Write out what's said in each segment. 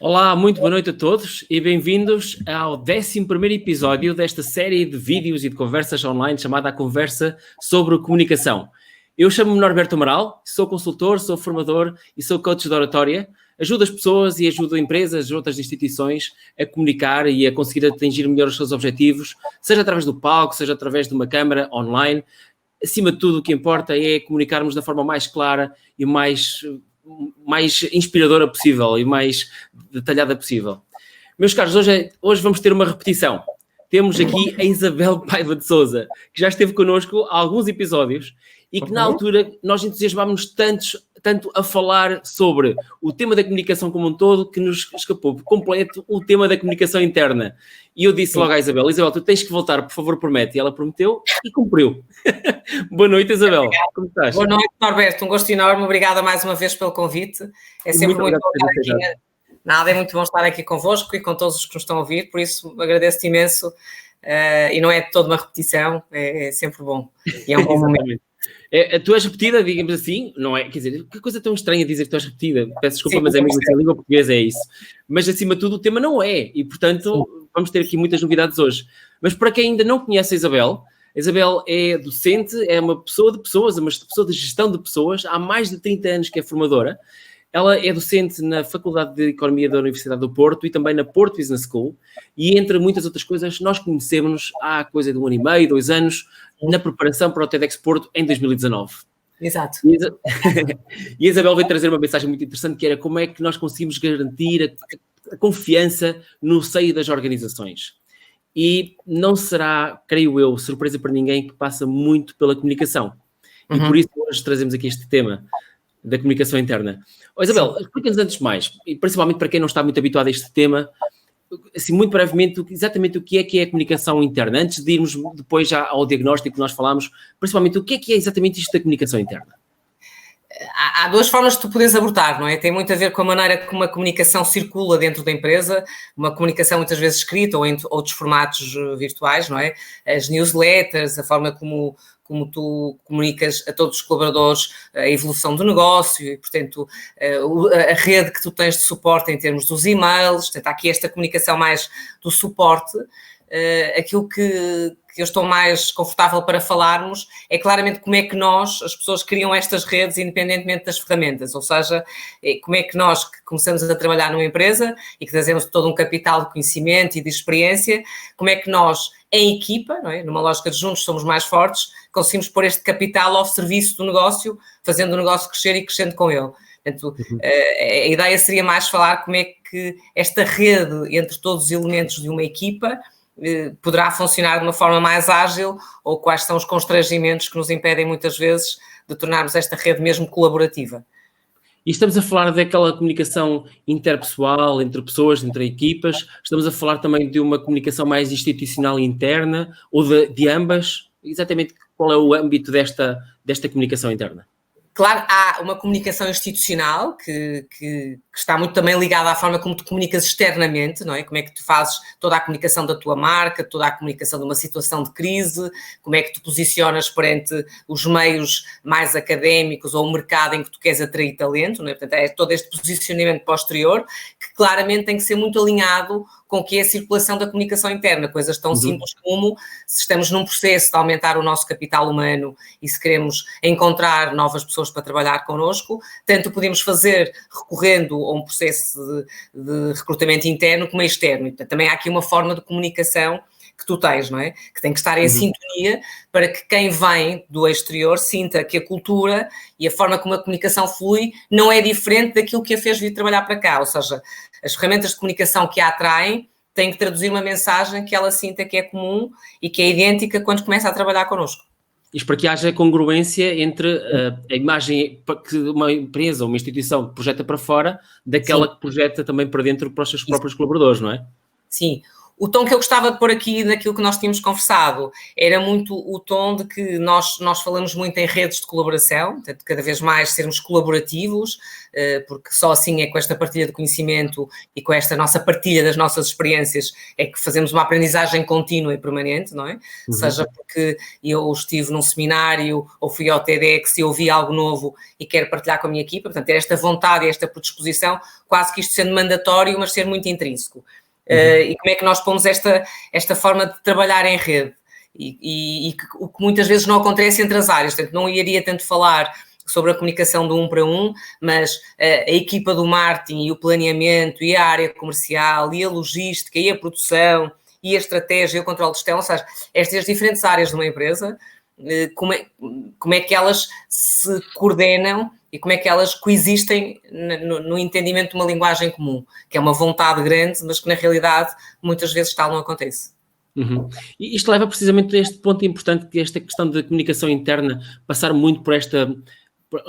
Olá, muito boa noite a todos e bem-vindos ao 11º episódio desta série de vídeos e de conversas online chamada A Conversa sobre Comunicação. Eu chamo-me Norberto Amaral, sou consultor, sou formador e sou coach de oratória. Ajudo as pessoas e ajudo empresas e outras instituições a comunicar e a conseguir atingir melhor os seus objetivos, seja através do palco, seja através de uma câmara online. Acima de tudo, o que importa é comunicarmos da forma mais clara e mais inspiradora possível e mais detalhada possível. Meus caros, hoje vamos ter uma repetição. Temos aqui a Isabel Paiva de Sousa, que já esteve connosco há alguns episódios e que na altura nós entusiasmámos tanto a falar sobre o tema da comunicação como um todo que nos escapou por completo o tema da comunicação interna. E eu disse logo à Isabel, tu tens que voltar, por favor, promete. E ela prometeu e cumpriu. Boa noite, Isabel. Como estás? Boa noite, Norberto. Um gosto enorme. Obrigada mais uma vez pelo convite. É sempre muito bom estar aqui. Nada, é muito bom estar aqui convosco e com todos os que nos estão a ouvir, por isso agradeço-te imenso. E não é toda uma repetição, é sempre bom. E é um bom momento. Tu és repetida, digamos assim, não é? Quer dizer, que coisa tão estranha dizer que tu és repetida. Peço desculpa, sim, mas é mesmo assim, a língua portuguesa é isso. Mas, acima de tudo, o tema não é. E, portanto, vamos ter aqui muitas novidades hoje. Mas, para quem ainda não conhece a Isabel é docente, é uma pessoa de pessoas, uma pessoa de gestão de pessoas. Há mais de 30 anos que é formadora. Ela é docente na Faculdade de Economia da Universidade do Porto e também na Porto Business School. E, entre muitas outras coisas, nós conhecemos há coisa de 1 ano e meio, 2 anos, na preparação para o TEDx Porto em 2019. Exato. E a Isabel veio trazer uma mensagem muito interessante, que era como é que nós conseguimos garantir a confiança no seio das organizações. E não será, creio eu, surpresa para ninguém que passa muito pela comunicação. E por isso hoje trazemos aqui este tema da comunicação interna. Isabel, explica-nos antes de mais, e principalmente para quem não está muito habituado a este tema, assim, muito brevemente, exatamente o que é a comunicação interna, antes de irmos depois já ao diagnóstico que nós falámos, principalmente o que é exatamente isto da comunicação interna? Há duas formas de tu poderes abordar, não é? Tem muito a ver com a maneira como a comunicação circula dentro da empresa, uma comunicação muitas vezes escrita ou em outros formatos virtuais, não é? As newsletters, a forma como tu comunicas a todos os colaboradores a evolução do negócio e, portanto, a rede que tu tens de suporte em termos dos e-mails, portanto, há aqui esta comunicação mais do suporte. Aquilo que eu estou mais confortável para falarmos é claramente como é que nós, as pessoas, criam estas redes independentemente das ferramentas, ou seja, como é que nós que começamos a trabalhar numa empresa e que trazemos todo um capital de conhecimento e de experiência, como é que nós, em equipa, não é? Numa lógica de juntos somos mais fortes, conseguimos pôr este capital ao serviço do negócio, fazendo o negócio crescer e crescendo com ele. Portanto, a ideia seria mais falar como é que esta rede entre todos os elementos de uma equipa poderá funcionar de uma forma mais ágil ou quais são os constrangimentos que nos impedem muitas vezes de tornarmos esta rede mesmo colaborativa. E estamos a falar daquela comunicação interpessoal, entre pessoas, entre equipas, estamos a falar também de uma comunicação mais institucional e interna ou de ambas? Exatamente qual é o âmbito desta comunicação interna? Claro, há uma comunicação institucional que está muito também ligada à forma como tu comunicas externamente, não é? Como é que tu fazes toda a comunicação da tua marca, toda a comunicação de uma situação de crise, como é que tu posicionas perante os meios mais académicos ou o mercado em que tu queres atrair talento, não é? Portanto, é todo este posicionamento posterior que claramente tem que ser muito alinhado com o que é a circulação da comunicação interna, coisas tão simples como se estamos num processo de aumentar o nosso capital humano e se queremos encontrar novas pessoas para trabalhar connosco, tanto podemos fazer recorrendo a um processo de recrutamento interno como externo. E, portanto, também há aqui uma forma de comunicação que tu tens, não é? Que tem que estar em sintonia para que quem vem do exterior sinta que a cultura e a forma como a comunicação flui não é diferente daquilo que a fez vir trabalhar para cá, ou seja, as ferramentas de comunicação que a atraem têm que traduzir uma mensagem que ela sinta que é comum e que é idêntica quando começa a trabalhar connosco. Isto para que haja congruência entre a imagem que uma empresa ou uma instituição projeta para fora daquela que projeta também para dentro para os seus próprios colaboradores, não é? Sim. O tom que eu gostava de pôr aqui naquilo que nós tínhamos conversado era muito o tom de que nós falamos muito em redes de colaboração, portanto, cada vez mais sermos colaborativos, porque só assim é com esta partilha de conhecimento e com esta nossa partilha das nossas experiências é que fazemos uma aprendizagem contínua e permanente, não é? Seja porque eu estive num seminário ou fui ao TEDx e ouvi algo novo e quero partilhar com a minha equipa, portanto, ter esta vontade e esta predisposição, quase que isto sendo mandatório, mas ser muito intrínseco. E como é que nós pomos esta forma de trabalhar em rede e o que muitas vezes não acontece entre as áreas, portanto não iria tanto falar sobre a comunicação do 1 para 1, mas a equipa do marketing e o planeamento e a área comercial e a logística e a produção e a estratégia e o controle de gestão, ou seja, estas diferentes áreas de uma empresa, como é que elas se coordenam e como é que elas coexistem no entendimento de uma linguagem comum, que é uma vontade grande, mas que na realidade muitas vezes tal não acontece. E isto leva precisamente a este ponto importante, que é esta questão da comunicação interna, passar muito por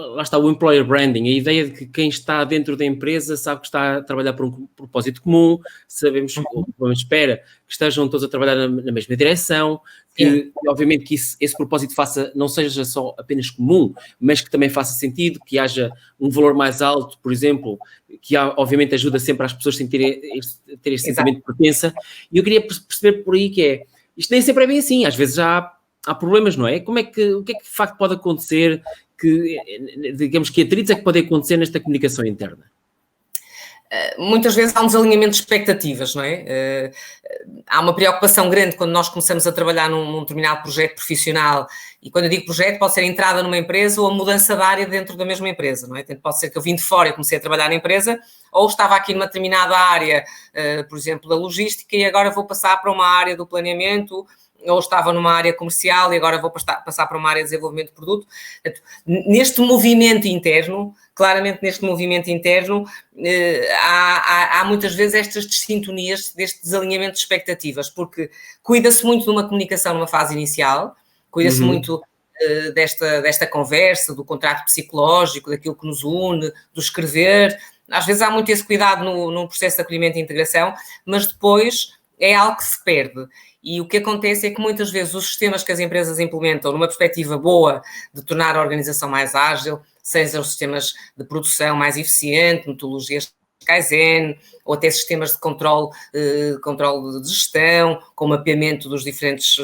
lá está o employer branding, a ideia de que quem está dentro da empresa sabe que está a trabalhar por um propósito comum, sabemos, ou espera, que estejam todos a trabalhar na mesma direção, que obviamente que esse propósito não seja só apenas comum, mas que também faça sentido, que haja um valor mais alto, por exemplo, que obviamente ajuda sempre as pessoas a ter este sentimento de pertença. E eu queria perceber por aí que isto nem sempre é bem assim, às vezes há problemas, não é? O que é que de facto pode acontecer, digamos que atritos é que podem acontecer nesta comunicação interna? Muitas vezes há um desalinhamento de expectativas, não é? Há uma preocupação grande quando nós começamos a trabalhar num determinado projeto profissional, e quando eu digo projeto pode ser a entrada numa empresa ou a mudança de área dentro da mesma empresa, não é? Pode ser que eu vim de fora e comecei a trabalhar na empresa, ou estava aqui numa determinada área, por exemplo, da logística, e agora vou passar para uma área do planeamento, ou estava numa área comercial e agora vou passar para uma área de desenvolvimento de produto. Neste movimento interno, claramente neste movimento interno, há muitas vezes estas dessintonias, deste desalinhamento de expectativas, porque cuida-se muito de uma comunicação numa fase inicial, cuida-se muito desta conversa, do contrato psicológico, daquilo que nos une, do escrever. Às vezes há muito esse cuidado no processo de acolhimento e integração, mas depois é algo que se perde. E o que acontece é que muitas vezes os sistemas que as empresas implementam numa perspectiva boa de tornar a organização mais ágil, sejam os sistemas de produção mais eficiente, metodologias Kaizen, ou até sistemas de controle de gestão, com mapeamento dos diferentes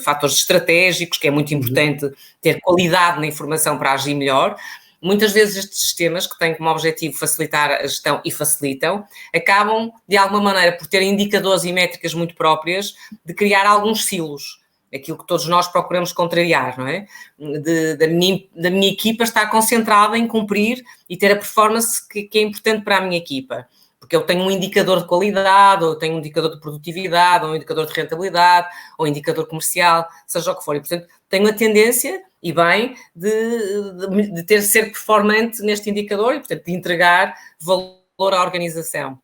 fatores estratégicos, que é muito importante ter qualidade na informação para agir melhor. Muitas vezes estes sistemas, que têm como objetivo facilitar a gestão e facilitam, acabam, de alguma maneira, por ter indicadores e métricas muito próprias, de criar alguns silos, aquilo que todos nós procuramos contrariar, não é? Da minha equipa estar concentrada em cumprir e ter a performance que é importante para a minha equipa. Porque eu tenho um indicador de qualidade, ou eu tenho um indicador de produtividade, ou um indicador de rentabilidade, ou um indicador comercial, seja o que for. E, portanto, tenho a tendência, e bem, de ser performante neste indicador e, portanto, de entregar valor à organização.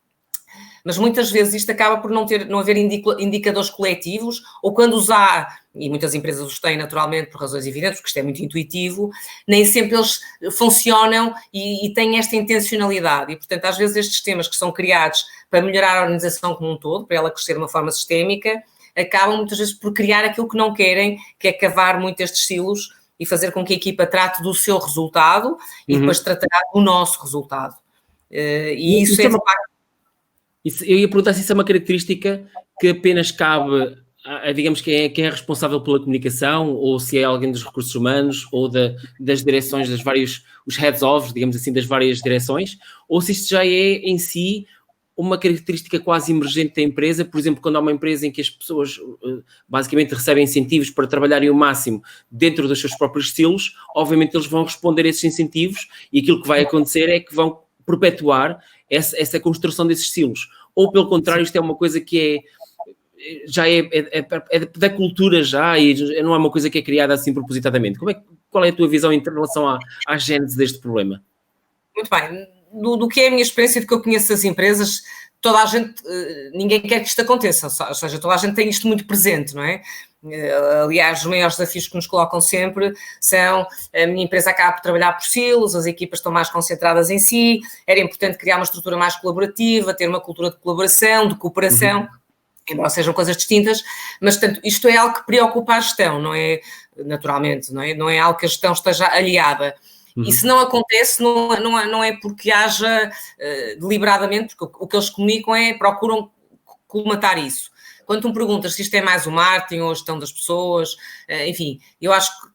Mas muitas vezes isto acaba por não haver indicadores coletivos, ou quando os há, e muitas empresas os têm naturalmente por razões evidentes, porque isto é muito intuitivo, nem sempre eles funcionam e têm esta intencionalidade. E, portanto, às vezes estes sistemas que são criados para melhorar a organização como um todo, para ela crescer de uma forma sistémica, acabam muitas vezes por criar aquilo que não querem, que é cavar muito estes silos e fazer com que a equipa trate do seu resultado e depois tratará do nosso resultado. E isso é de facto... Eu ia perguntar se isso é uma característica que apenas cabe, digamos, quem é responsável pela comunicação, ou se é alguém dos recursos humanos, ou das direções, os heads-of, digamos assim, das várias direções, ou se isto já é em si uma característica quase emergente da empresa. Por exemplo, quando há uma empresa em que as pessoas basicamente recebem incentivos para trabalharem o máximo dentro dos seus próprios estilos, obviamente eles vão responder a esses incentivos e aquilo que vai acontecer é que vão perpetuar essa construção desses estilos. Ou, pelo contrário, isto é uma coisa que já é da cultura já, e não é uma coisa que é criada assim propositadamente. Qual é a tua visão em relação à gênese deste problema? Muito bem. Do que é a minha experiência, do que eu conheço das empresas, toda a gente, ninguém quer que isto aconteça, ou seja, toda a gente tem isto muito presente, não é? Aliás, os maiores desafios que nos colocam sempre são: a minha empresa acaba por trabalhar por silos, as equipas estão mais concentradas em si, era importante criar uma estrutura mais colaborativa, ter uma cultura de colaboração, de cooperação. embora sejam coisas distintas, mas, portanto, isto é algo que preocupa a gestão, não é, naturalmente, não é algo que a gestão esteja aliada. E se não acontece, não é porque haja deliberadamente, porque o que eles comunicam procuram colmatar isso. Quando tu me perguntas se isto é mais o marketing ou a gestão das pessoas, enfim, eu acho que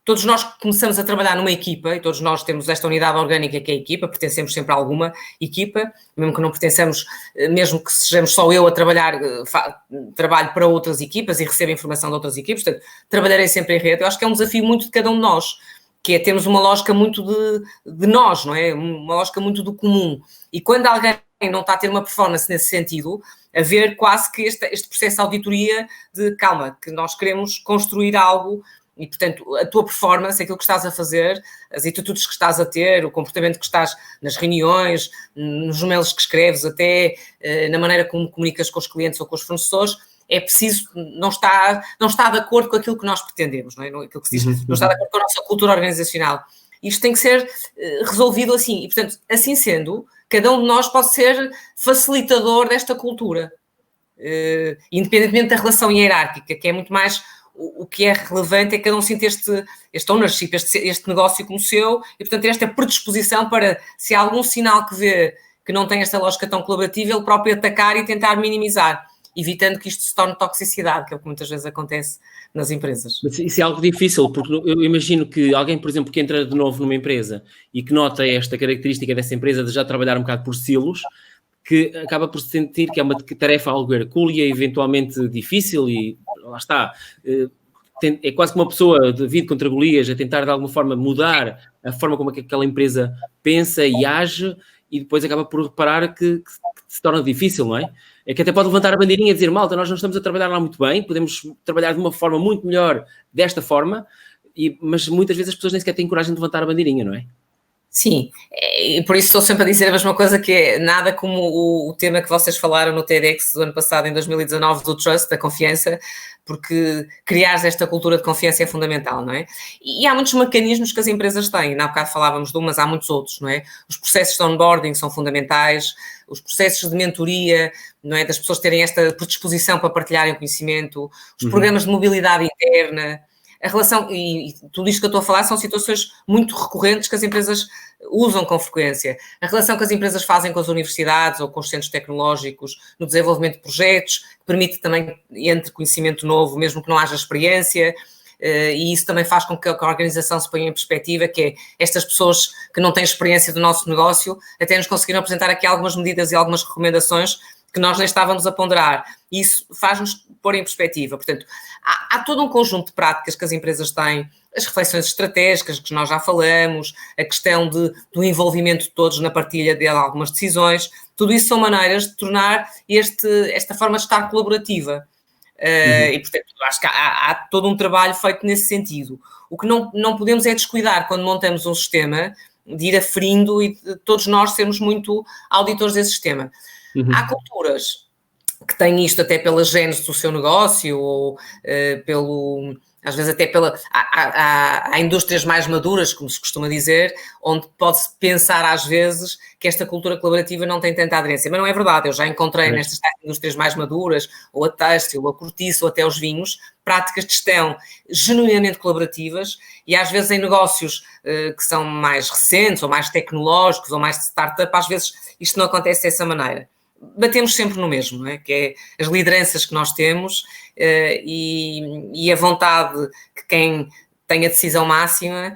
todos nós começamos a trabalhar numa equipa e todos nós temos esta unidade orgânica que é a equipa, pertencemos sempre a alguma equipa, mesmo que não pertençamos, mesmo que sejamos só eu a trabalhar, trabalho para outras equipas e recebo informação de outras equipas, portanto, trabalharei sempre em rede. Eu acho que é um desafio muito de cada um de nós, que é termos uma lógica muito de nós, não é? Uma lógica muito do comum. E quando alguém não está a ter uma performance nesse sentido, haver quase que este processo de auditoria de calma, que nós queremos construir algo. E, portanto, a tua performance, aquilo que estás a fazer, as atitudes que estás a ter, o comportamento que estás nas reuniões, nos e-mails que escreves, até na maneira como comunicas com os clientes ou com os fornecedores, é preciso, não está de acordo com aquilo que nós pretendemos, não é? Aquilo que se diz, não está de acordo com a nossa cultura organizacional. Isto tem que ser resolvido assim. E, portanto, assim sendo, cada um de nós pode ser facilitador desta cultura, independentemente da relação hierárquica, que é muito mais... O que é relevante é cada um sentir este ownership, este negócio como seu, e, portanto, ter esta predisposição para, se há algum sinal que vê que não tem esta lógica tão colaborativa, ele próprio atacar e tentar minimizar, evitando que isto se torne toxicidade, que é o que muitas vezes acontece nas empresas. Mas isso é algo difícil, porque eu imagino que alguém, por exemplo, que entra de novo numa empresa e que nota esta característica dessa empresa de já trabalhar um bocado por silos, que acaba por sentir que é uma tarefa algo hercúlea, eventualmente difícil e lá está, é quase que uma pessoa de vida contra Golias a tentar de alguma forma mudar a forma como aquela empresa pensa e age e depois acaba por reparar que se torna difícil, não é? É que até pode levantar a bandeirinha e dizer, malta, nós não estamos a trabalhar lá muito bem, podemos trabalhar de uma forma muito melhor desta forma, mas muitas vezes as pessoas nem sequer têm coragem de levantar a bandeirinha, não é? Sim, e por isso estou sempre a dizer a mesma coisa, que é nada como o tema que vocês falaram no TEDx do ano passado, em 2019, do trust, da confiança, porque criar esta cultura de confiança é fundamental, não é? E há muitos mecanismos que as empresas têm, há bocado falávamos de um, mas há muitos outros, não é? Os processos de onboarding são fundamentais, os processos de mentoria, não é? Das pessoas terem esta predisposição para partilharem o conhecimento, os programas de mobilidade interna, a relação, e tudo isto que eu estou a falar são situações muito recorrentes que as empresas usam com frequência. A relação que as empresas fazem com as universidades ou com os centros tecnológicos no desenvolvimento de projetos, que permite também entre conhecimento novo, mesmo que não haja experiência, e isso também faz com que a organização se ponha em perspectiva, que é estas pessoas que não têm experiência do nosso negócio, até nos conseguiram apresentar aqui algumas medidas e algumas recomendações que nós nem estávamos a ponderar. Isso faz-nos pôr em perspectiva. Portanto, há todo um conjunto de práticas que as empresas têm, as reflexões estratégicas que nós já falamos, a questão do envolvimento de todos na partilha de algumas decisões, tudo isso são maneiras de tornar esta forma de estar colaborativa. E, portanto, acho que há todo um trabalho feito nesse sentido. O que não podemos é descuidar quando montamos um sistema, de ir aferindo e de todos nós sermos muito auditores desse sistema. Há culturas que têm isto até pela gênese do seu negócio ou às vezes até há indústrias mais maduras, como se costuma dizer, onde pode-se pensar às vezes que esta cultura colaborativa não tem tanta aderência, mas não é verdade. Eu já encontrei nestas indústrias mais maduras, ou a têxtil, ou a cortiça, ou até os vinhos, práticas de gestão genuinamente colaborativas e às vezes em negócios que são mais recentes, ou mais tecnológicos, ou mais de startup, às vezes isto não acontece dessa maneira. Batemos sempre no mesmo, não é? Que é as lideranças que nós temos e a vontade que quem tem a decisão máxima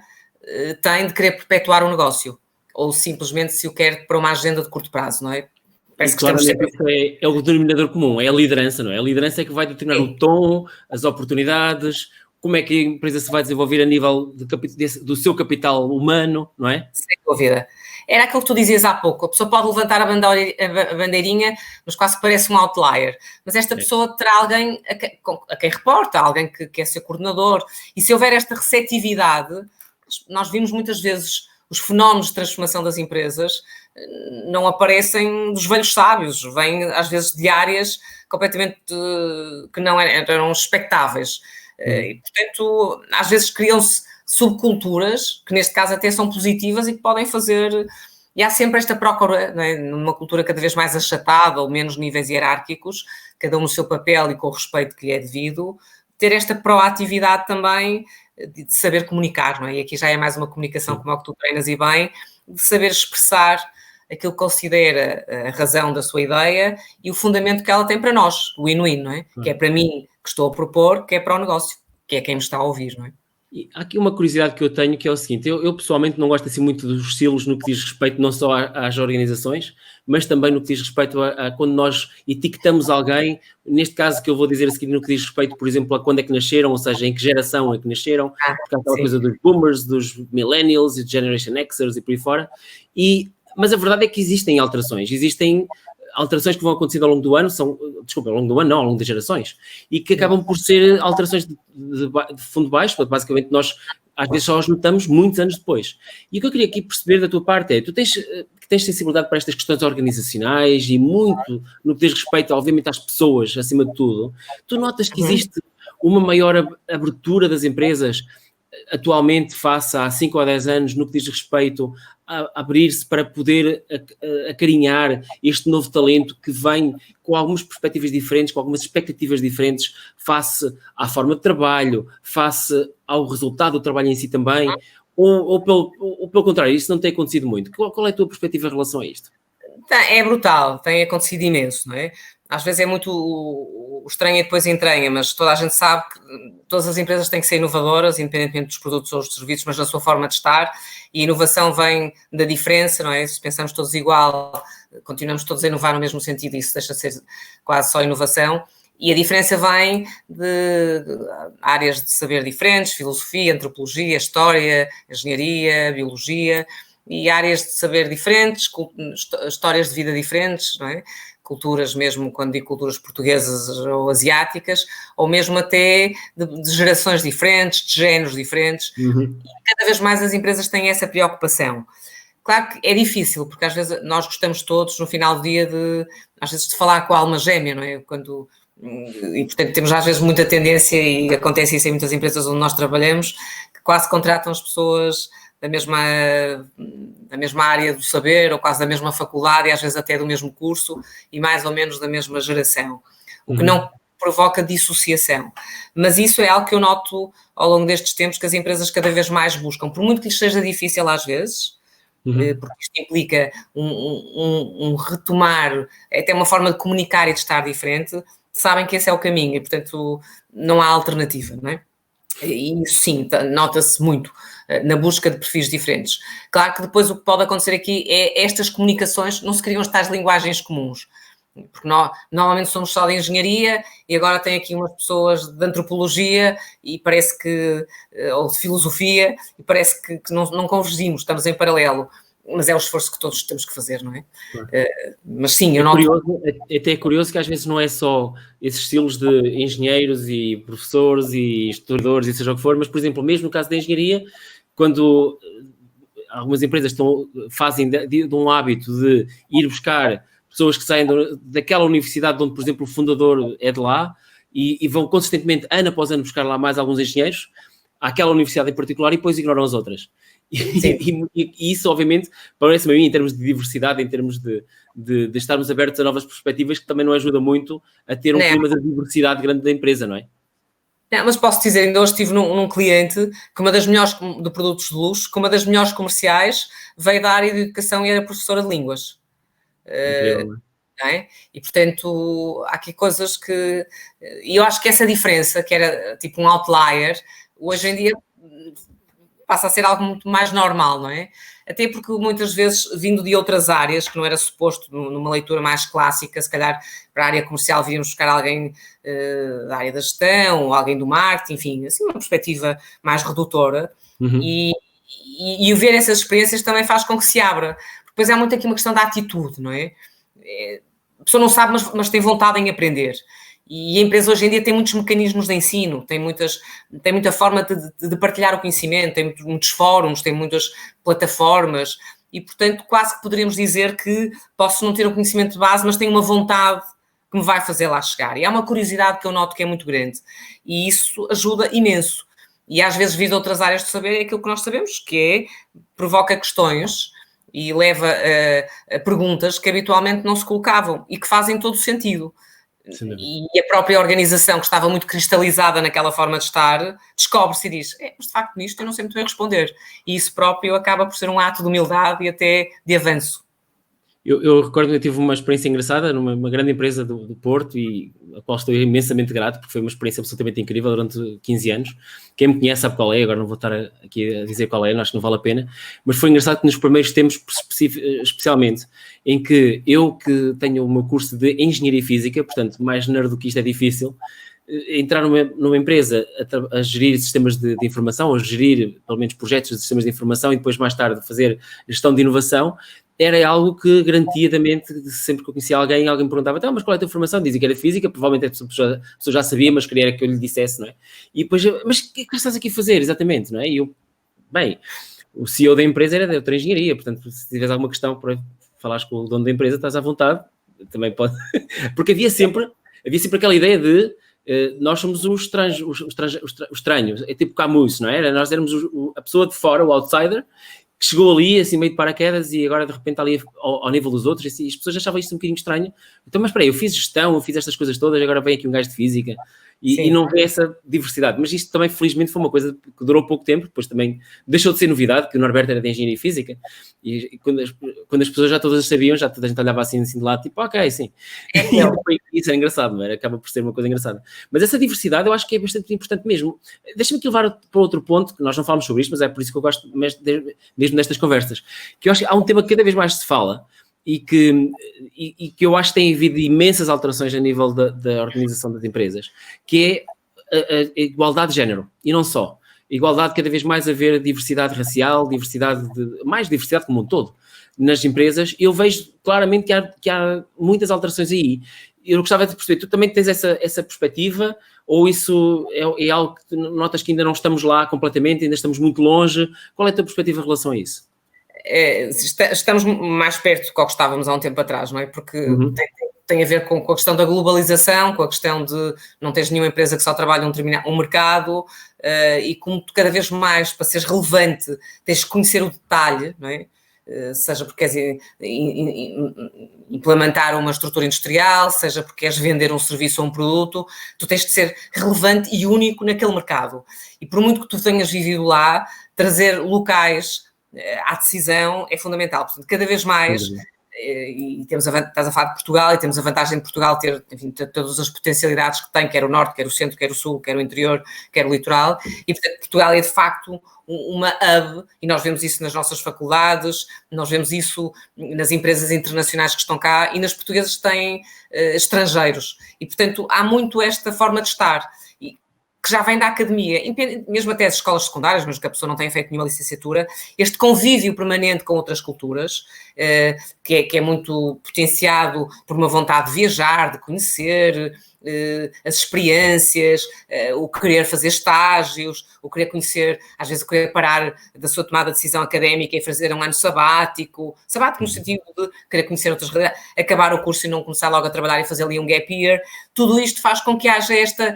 tem de querer perpetuar o negócio, ou simplesmente se o quer para uma agenda de curto prazo, não é? Parece que estamos sempre... é o denominador comum, é a liderança, não é? A liderança é que vai determinar o tom, as oportunidades, como é que a empresa se vai desenvolver a nível do seu capital humano, não é? Sem dúvida. Era aquilo que tu dizias há pouco, a pessoa pode levantar a bandeirinha, mas quase parece um outlier. Mas esta pessoa terá alguém a quem reporta, alguém que quer ser coordenador. E se houver esta receptividade, nós vimos muitas vezes os fenómenos de transformação das empresas não aparecem dos velhos sábios, vêm às vezes de áreas completamente que não eram expectáveis. E, portanto, às vezes criam-se subculturas, que neste caso até são positivas e que podem fazer E há sempre esta procura, não é? Numa cultura cada vez mais achatada ou menos níveis hierárquicos, cada um no seu papel e com o respeito que lhe é devido, ter esta proatividade também de saber comunicar, não é? E aqui já é mais uma comunicação como a que tu treinas e bem, de saber expressar aquilo que considera a razão da sua ideia e o fundamento que ela tem para nós, o win-win, não é? Que é para mim que estou a propor, que é para o negócio, que é quem me está a ouvir, não é? E há aqui uma curiosidade que eu tenho, que é o seguinte: eu pessoalmente não gosto assim muito dos estilos no que diz respeito não só às organizações, mas também no que diz respeito a quando nós etiquetamos alguém, neste caso que eu vou dizer a seguir, no que diz respeito, por exemplo, a quando é que nasceram, ou seja, em que geração é que nasceram, porque há aquela coisa dos boomers, dos millennials e Generation Xers e por aí fora, mas a verdade é que existem alterações que vão acontecendo ao longo do ano, ao longo do ano não, ao longo das gerações, e que acabam por ser alterações de fundo baixo, porque basicamente nós às vezes só as notamos muitos anos depois. E o que eu queria aqui perceber da tua parte é, tu tens sensibilidade para estas questões organizacionais e muito no que diz respeito, obviamente, às pessoas, acima de tudo. Tu notas que existe uma maior abertura das empresas atualmente face a 5 ou 10 anos no que diz respeito a abrir-se para poder acarinhar este novo talento que vem com algumas perspectivas diferentes, com algumas expectativas diferentes face à forma de trabalho, face ao resultado do trabalho em si também, ou pelo contrário, isso não tem acontecido muito? Qual é a tua perspectiva em relação a isto? É brutal, tem acontecido imenso, não é? Às vezes é muito o estranho e depois entranha, mas toda a gente sabe que todas as empresas têm que ser inovadoras, independentemente dos produtos ou dos serviços, mas na sua forma de estar, e a inovação vem da diferença, não é? Se pensamos todos igual, continuamos todos a inovar no mesmo sentido, isso deixa de ser quase só inovação, e a diferença vem de áreas de saber diferentes, filosofia, antropologia, história, engenharia, biologia, e áreas de saber diferentes, histórias de vida diferentes, não é? Culturas mesmo, quando digo culturas portuguesas ou asiáticas, ou mesmo até de gerações diferentes, de géneros diferentes. E cada vez mais as empresas têm essa preocupação. Claro que é difícil, porque às vezes nós gostamos todos, no final do dia, às vezes de falar com a alma gêmea, não é? E, portanto, temos às vezes muita tendência, e acontece isso em muitas empresas onde nós trabalhamos, que quase contratam as pessoas da mesma área do saber, ou quase da mesma faculdade, e às vezes até do mesmo curso, e mais ou menos da mesma geração, o que não provoca dissociação. Mas isso é algo que eu noto ao longo destes tempos, que as empresas cada vez mais buscam, por muito que lhes seja difícil às vezes, porque isto implica um retomar, até uma forma de comunicar e de estar diferente, sabem que esse é o caminho, e portanto não há alternativa, não é? E isso sim, nota-se muito na busca de perfis diferentes. Claro que depois o que pode acontecer aqui é estas comunicações, não se criam as tais linguagens comuns, porque nós normalmente somos só de engenharia e agora tem aqui umas pessoas de antropologia e parece que, ou de filosofia, e parece que não convergimos, estamos em paralelo. Mas é o esforço que todos temos que fazer, não é? Claro. Mas sim, eu noto... Até é curioso que às vezes não é só esses estilos de engenheiros e professores e historiadores e seja o que for, mas, por exemplo, mesmo no caso da engenharia, quando algumas empresas fazem de um hábito de ir buscar pessoas que saem daquela universidade onde, por exemplo, o fundador é de lá e vão consistentemente, ano após ano, buscar lá mais alguns engenheiros, àquela universidade em particular, e depois ignoram as outras. E isso, obviamente, parece-me a mim, em termos de diversidade, em termos de estarmos abertos a novas perspectivas, que também não ajuda muito a ter um clima de diversidade grande da empresa, não é? Não, mas posso dizer, ainda hoje estive num cliente que uma das melhores de produtos de luxo, que uma das melhores comerciais veio da área de educação e era professora de línguas. Não é? E, portanto, há aqui coisas que... E eu acho que essa diferença, que era tipo um outlier, hoje em dia passa a ser algo muito mais normal, não é? Até porque muitas vezes, vindo de outras áreas, que não era suposto numa leitura mais clássica, se calhar para a área comercial viríamos buscar alguém da área da gestão, ou alguém do marketing, enfim, assim uma perspectiva mais redutora. E o ver essas experiências também faz com que se abra. Depois há muito aqui uma questão da atitude, não é? A pessoa não sabe, mas tem vontade em aprender. E a empresa hoje em dia tem muitos mecanismos de ensino, tem muita forma de partilhar o conhecimento, tem muitos fóruns, tem muitas plataformas e, portanto, quase que poderíamos dizer que posso não ter o conhecimento de base, mas tenho uma vontade que me vai fazer lá chegar. E há uma curiosidade que eu noto que é muito grande e isso ajuda imenso. E às vezes vir de outras áreas de saber é aquilo que nós sabemos, que provoca questões e leva a perguntas que habitualmente não se colocavam e que fazem todo o sentido. E a própria organização, que estava muito cristalizada naquela forma de estar, descobre-se e diz, mas de facto nisto eu não sei muito bem responder. E isso próprio acaba por ser um ato de humildade e até de avanço. Eu recordo que eu tive uma experiência engraçada numa grande empresa do Porto, e a qual estou imensamente grato, porque foi uma experiência absolutamente incrível durante 15 anos. Quem me conhece sabe qual é, agora não vou estar aqui a dizer qual é, acho que não vale a pena, mas foi engraçado que nos primeiros tempos, especialmente, em que eu, que tenho o meu curso de Engenharia Física, portanto, mais nerd do que isto é difícil, entrar numa empresa a gerir sistemas de informação, a gerir, pelo menos, projetos de sistemas de informação, e depois, mais tarde, fazer gestão de inovação, era algo que, garantidamente, sempre que eu conhecia alguém me perguntava, então, mas qual é a tua formação? Dizia que era física, provavelmente a pessoa já sabia, mas queria que eu lhe dissesse, não é? E depois, mas o que é que estás aqui a fazer, exatamente, não é? E eu, bem, o CEO da empresa era de outra engenharia, portanto, se tiveres alguma questão para falares com o dono da empresa, estás à vontade, também pode, porque havia sempre aquela ideia de nós somos os estranhos, é tipo Camus, não é? Nós éramos a pessoa de fora, o outsider, que chegou ali, assim, meio de paraquedas, e agora de repente está ali ao nível dos outros, e as pessoas achavam isto um bocadinho estranho. Então, mas espera aí, eu fiz gestão, eu fiz estas coisas todas, agora vem aqui um gajo de física, e não vê essa diversidade. Mas isto também, felizmente, foi uma coisa que durou pouco tempo, depois também deixou de ser novidade, que o Norberto era de Engenharia Física, e quando as pessoas já todas sabiam, já toda a gente olhava assim de lado, tipo, ok, sim. Isso é engraçado, não é? Acaba por ser uma coisa engraçada. Mas essa diversidade eu acho que é bastante importante mesmo. Deixa-me aqui levar para outro ponto, que nós não falamos sobre isto, mas é por isso que eu gosto mesmo destas conversas, que eu acho que há um tema que cada vez mais se fala, e que eu acho que tem havido imensas alterações a nível da organização das empresas, que é a igualdade de género, e não só. Igualdade, cada vez mais haver diversidade racial, mais diversidade como um todo nas empresas. Eu vejo claramente que há muitas alterações aí. Eu gostava de perceber, tu também tens essa perspectiva, ou isso é algo que notas que ainda não estamos lá completamente, ainda estamos muito longe? Qual é a tua perspectiva em relação a isso? Estamos mais perto do que estávamos há um tempo atrás, não é? Porque tem a ver com a questão da globalização, com a questão de não teres nenhuma empresa que só trabalha um mercado, e como cada vez mais, para seres relevante, tens de conhecer o detalhe, não é? Seja porque queres implementar uma estrutura industrial, seja porque queres vender um serviço ou um produto, tu tens de ser relevante e único naquele mercado. E por muito que tu tenhas vivido lá, trazer locais à decisão é fundamental. Portanto, cada vez mais, e estás a falar de Portugal, e temos a vantagem de Portugal ter, enfim, todas as potencialidades que tem, quer o norte, quer o centro, quer o sul, quer o interior, quer o litoral, e portanto Portugal é de facto uma hub, e nós vemos isso nas nossas faculdades, nós vemos isso nas empresas internacionais que estão cá, e nas portuguesas que têm estrangeiros, e portanto há muito esta forma de estar, que já vem da academia, mesmo até as escolas secundárias, mas que a pessoa não tenha feito nenhuma licenciatura, este convívio permanente com outras culturas, que é muito potenciado por uma vontade de viajar, de conhecer as experiências, o querer fazer estágios, o querer conhecer, às vezes o querer parar da sua tomada de decisão académica e fazer um ano sabático no sentido de querer conhecer outras realidades, acabar o curso e não começar logo a trabalhar e fazer ali um gap year. Tudo isto faz com que haja esta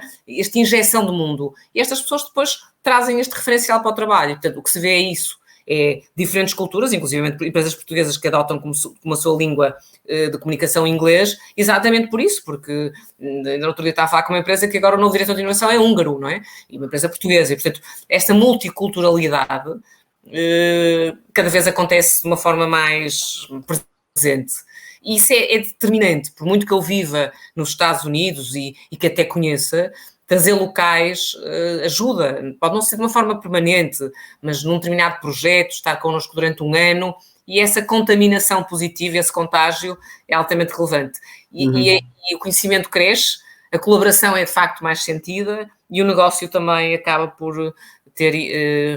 injeção do mundo. E estas pessoas depois trazem este referencial para o trabalho. Portanto, o que se vê é isso. É diferentes culturas, inclusive empresas portuguesas que adotam como a sua língua de comunicação inglês, exatamente por isso, porque no outro dia estava a falar com uma empresa que agora o novo diretor de inovação é húngaro, não é? E uma empresa portuguesa, e portanto esta multiculturalidade cada vez acontece de uma forma mais presente. E isso é determinante, por muito que eu viva nos Estados Unidos e que até conheça, trazer locais ajuda, pode não ser de uma forma permanente, mas num determinado projeto, estar connosco durante um ano, e essa contaminação positiva, esse contágio é altamente relevante. E o conhecimento cresce, a colaboração é de facto mais sentida e o negócio também acaba por ter